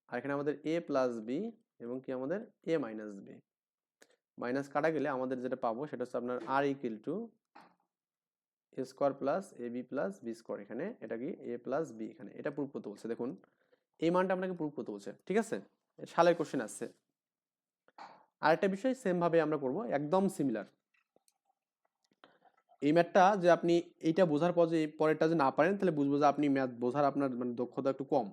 আর এখানে আমাদের এ প্লাস বি এবং কি আমাদের এ মাইনাস বি, মাইনাস কাটা গেলে আমাদের যেটা পাবো সেটা হচ্ছে আপনার R equal to A square plus A B plus B square এখানে। এটা কি এ প্লাস বি এখানে, এটা প্রুফ করতে বলছে। দেখুন এই মানটা আপনাকে প্রুফ করতে বলছে, ঠিক আছে? সালের কোশ্চেন আসছে। আরেকটা বিষয় সেম ভাবে আমরা করব, একদম সিমিলার। এই ম্যাথটা যে আপনি এইটা বোঝার পর যে পরেরটা যে না পারেন, তাহলে বুঝবো যে আপনি ম্যাথ বোঝার আপনার মানে দক্ষতা একটু কম।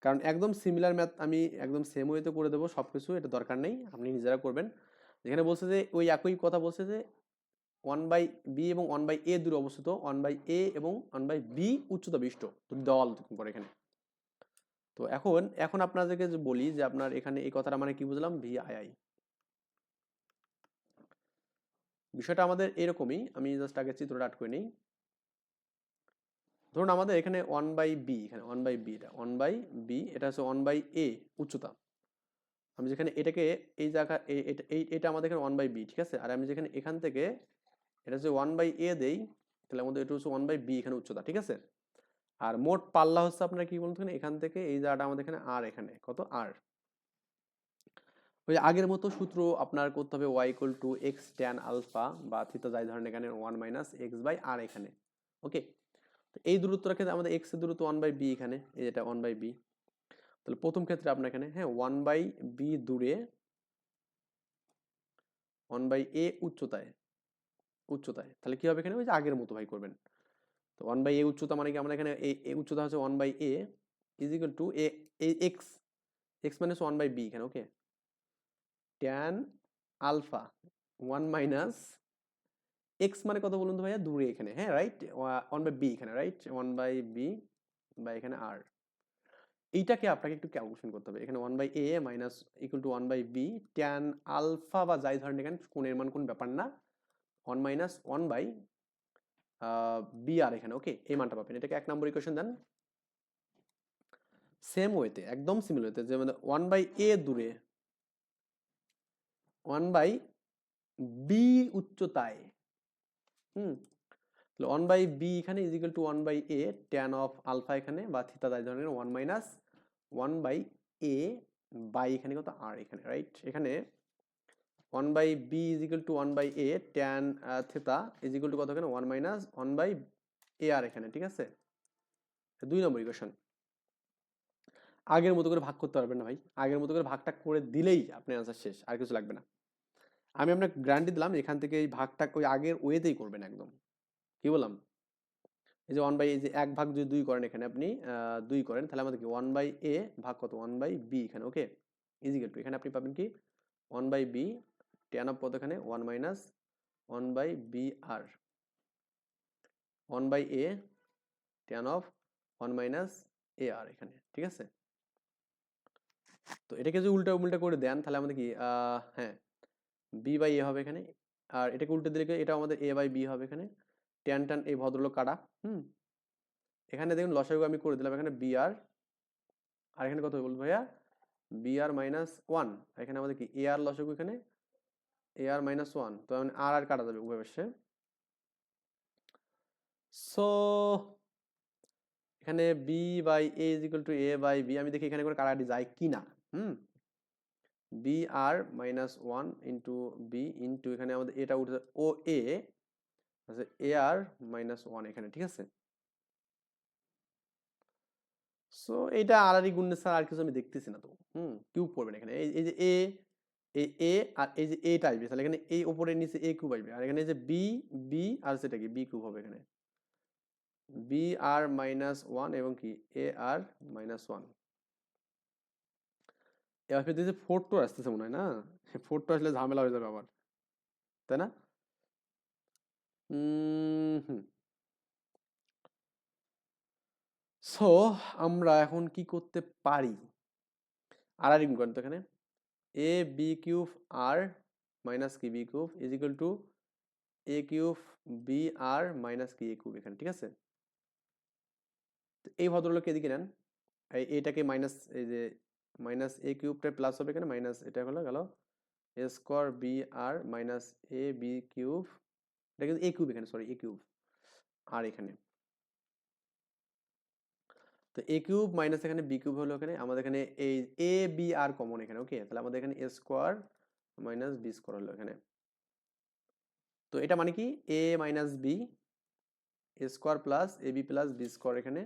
কারণ একদম সিমিলার ম্যাথ আমি একদম সেম ওয়েতে করে দেবো সবকিছু, এটা দরকার নেই, আপনি নিজেরা করবেন। যেখানে বলছে যে ওই একই কথা বলছে যে ওয়ান বাই বি এবং ওয়ান বাই এ দূরে অবস্থিত, ওয়ান বাই এ এবং ওয়ান বাই বি উচ্চতা বিশিষ্ট দেওয়াল করে এখানে। তো এখন এখন আপনাদেরকে যে বলি যে আপনার এখানে এই কথাটা মানে কি বুঝলাম, ভি আই আই বিষয়টা আমাদের এরকমই। আমি জাস্ট আগে চিত্রটা আট করে নিই। ধরুন আমাদের এখানে ওয়ান বাই বি, এখানে ওয়ান বাই বি, এটা ওয়ান বাই বি, এটা হচ্ছে ওয়ান বাই এ উচ্চতা। আমি যেখানে এটাকে এই জায়গা এটা আমাদের এখানে ওয়ান বাই বি, ঠিক আছে? আর আমি যেখানে এখান থেকে এটা হচ্ছে ওয়ান বাই এ দেই, তাহলে আমাদের এটা হচ্ছে ওয়ান বাই বি এখানে উচ্চতা, ঠিক আছে? আর মোট পাল্লা হচ্ছে আপনার কি বলুন তো, এখান থেকে এই জায়গাটা আমাদের এখানে আর, এখানে কত আর। ওই আগের মতো সূত্র আপনার করতে হবে, Y equal to X tan alpha বা থিটা যাই ধরেন এখানে, one minus X by R এখানে, ওকে। তো এই দূরত্বটা ক্ষেত্রে আমাদের এক্স এর দূরত্ব ওয়ান বাই বি এখানে, এই যেটা ওয়ান বাই বি। তাহলে প্রথম ক্ষেত্রে আপনার এখানে হ্যাঁ ওয়ান বাই বি দূরে ওয়ান বাই এ উচ্চতায়, তাহলে কি হবে এখানে, ওই যে আগের মতো ভাই করবেন। তো ওয়ান বাই এ উচ্চতা মানে কি, আমরা এখানে এ উচ্চতা হচ্ছে one by A is equal to A X, X minus one by B এখানে, okay. Tan alpha one minus X মানে কত বলুন তো ভাইয়া, দূরে এখানে, হ্যাঁ রাইট, ওয়ান বাই বি এখানে, রাইট, ওয়ান বাই বি বা এখানে আর। এইটাকে আপনাকে একটু ক্যালকুলেশন করতে হবে। এখানে one by A minus equal to one by B tan alpha বা যাই ধরেন এখানে কোণের মান কোন ব্যাপার না, one minus one by B R এখানে, ওকে। এই মানটা পাবেন, এটাকে এক নম্বর ইকুয়েশন দেন। সেম ওয়েতে, একদম সিমিলার ওয়েতে, যে মানে ওয়ান বাই এ দূরে ওয়ান বাই বি উচ্চতায়, হুম, তাহলে ওয়ান বাই বি এখানে is equal to one by A tan of alpha এখানে বা থিটা যাই ধরেন one minus one by A by এখানে কত আর এখানে, রাইট। এখানে one by B is equal to one by A tan theta is equal to কত এখানে, one minus one by A R এখানে, ঠিক আছে? দুই নম্বর ইকুয়েশন। আগের মতো করে ভাগ করতে পারবেন না ভাই, আগের মতো করে ভাগটা করে দিলেই আপনার আনসার শেষ, আর কিছু লাগবে না। আমি আপনাকে গ্যারান্টি দিলাম এখান থেকে এই ভাগটা ওই আগের ওয়েতেই করবেন একদম। কি বললাম, এই যে ওয়ান বাই, এই যে এক ভাগ যদি দুই করেন এখানে আপনি দুই করেন, তাহলে আমাদের কি ওয়ান বাই এ ভাগ কত, ওয়ান বাই বি এখানে, ওকে, ইজিক্যাল টু এখানে আপনি পাবেন কি one by B tan of কত এখানে, one minus one by B R one by A tan of one minus A R এখানে, ঠিক আছে? তো এটাকে যদি উল্টা উল্টা করে দেন তাহলে আমাদের কি হ্যাঁ বি বাই এ হবে এখানে, আর এটাকে উল্টে দিলে এটা আমাদের এ বাই বি হবে এখানে। ট্যান ট্যান এই ভদ্রলোক কাটা, হুম। এখানে দেখুন লসাগু আমি করে দিলাম এখানে বি আর, আর এখানে কত বলবো ভাইয়া, বি আর মাইনাস ওয়ান, এখানে আমাদের কি এ আর লসাগু এখানে এ আর মাইনাস ওয়ান, তো আর আর কাটা যাবে উভয় পাশে। সো এখানে B by A is equal to A by B, আমি দেখি এখানে কোনো কাটাকাটি যায় কি না। বি আর minus one into B into এখানে আমাদের এটা উঠে ও এ আচ্ছা এ আর মাইনাস ওয়ান এখানে, ঠিক আছে। সো এটা আড়াআড়ি গুণের ছাড়া আর কিছু আমি দেখতেছি না তো। কিউব করবেন এখানে, এই যে এ, এই এ আর এই যে এটা আসবে, তাহলে এখানে এই উপরের নিচে এ কিউব আসবে, আর এখানে এই যে বি, বি আর সেটা কি বি কিউব হবে এখানে, বি আর মাইনাস ওয়ান এবং কি এ আর মাইনাস ওয়ান। এবার ফিরতেছে ফোর টু আসতেছে মনে হয় না, ফোর টু আসলে ঝামেলা হয়ে যাবে আবার, তাই না? হুম। সো আমরা এখন কি করতে পারি, আর গুণ করেন তো এখানে এ বি কিউব আর মাইনাস কি B cube is equal to A cube B R minus কি এ কিউব এখানে, ঠিক আছে। তো এই ভদ্রলোক এদিকে নেন, এটাকে মাইনাস, এই যে মাইনাস এ কিউবটা প্লাস হবে এখানে, মাইনাস এটা হলো গেল এ স্কোয়ার বি আর মাইনাস এ বি কিউব, এটা কিন্তু এ কিউব এখানে, সরি এ কিউব আর এখানে, তো এ কিউব মাইনাস এখানে বি কিউব হলো এখানে আমাদের এখানে এই এ বি আর কমন এখানে, ওকে, তাহলে আমাদের এখানে A square minus B square হলো এখানে। তো এটা মানে কি এ minus B A square plus A B plus B square এখানে,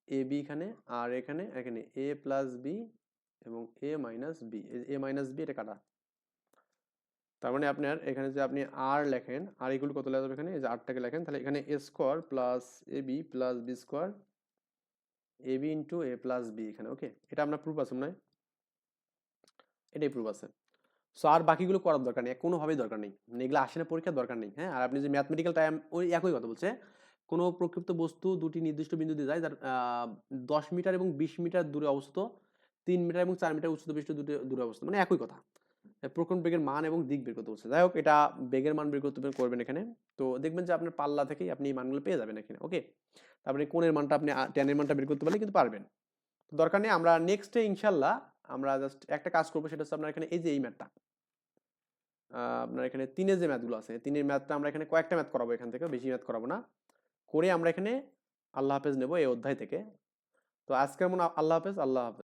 এ বি এখানে আর এখানে এখানে এ প্লাস বি এবং এ মাইনাস বি, এ মাইনাস বি এটা কাটা, তার মানে আপনার এখানে যে আপনি আর লেখেন আর এগুলো কত লেখা যাবে এখানে, এই যে আরটাকে লেখেন, তাহলে এখানে A square plus A B plus B square A B into A plus B এখানে, ওকে, এটা আপনার প্রুফ আছে মনে হয়, এটাই প্রুফ আছে। সো আর বাকিগুলো করার দরকার নেই, কোনোভাবেই দরকার নেই, মানে এগুলো আসে না পরীক্ষার দরকার নেই, হ্যাঁ। আর আপনি যে ম্যাথমেটিক্যাল টাইম ওই একই কথা বলছে, কোনো প্রক্ষিপ্ত বস্তু দুটি নির্দিষ্ট বিন্দুতে যায় যার 10 মিটার এবং 20 মিটার দূরে অবস্থিত, 3 মিটার এবং 4 মিটার উচ্চতা বিশিষ্ট দুটি দূরে অবস্থিত, মানে একই কথা। প্রকরণ বেগের মান এবং দিক বের করতে বলছে, যাই হোক এটা বেগের মান বের করতে করবেন এখানে, তো দেখবেন যে আপনার পাল্লা থেকেই আপনি এই মানগুলো পেয়ে যাবেন এখানে, ওকে। তারপরে কোণের মানটা আপনি ট্যানের মানটা বের করতে পারলে কিন্তু পারবেন, দরকার নেই। আমরা নেক্সটে ইনশাল্লাহ আমরা জাস্ট একটা কাজ করবো, সেটা হচ্ছে আপনার এখানে এই যে এই ম্যাথটা, আপনার এখানে তিনের যে ম্যাথগুলো আছে, তিনের ম্যাথটা আমরা এখানে কয়েকটা ম্যাথ করাবো, এখান থেকে বেশি ম্যাথ করাবো না, করে আমরা এখানে আল্লাহ হাফেজ নেবো এই অধ্যায় থেকে। তো আজকের মনে আল্লাহ হাফেজ, আল্লাহ হাফেজ।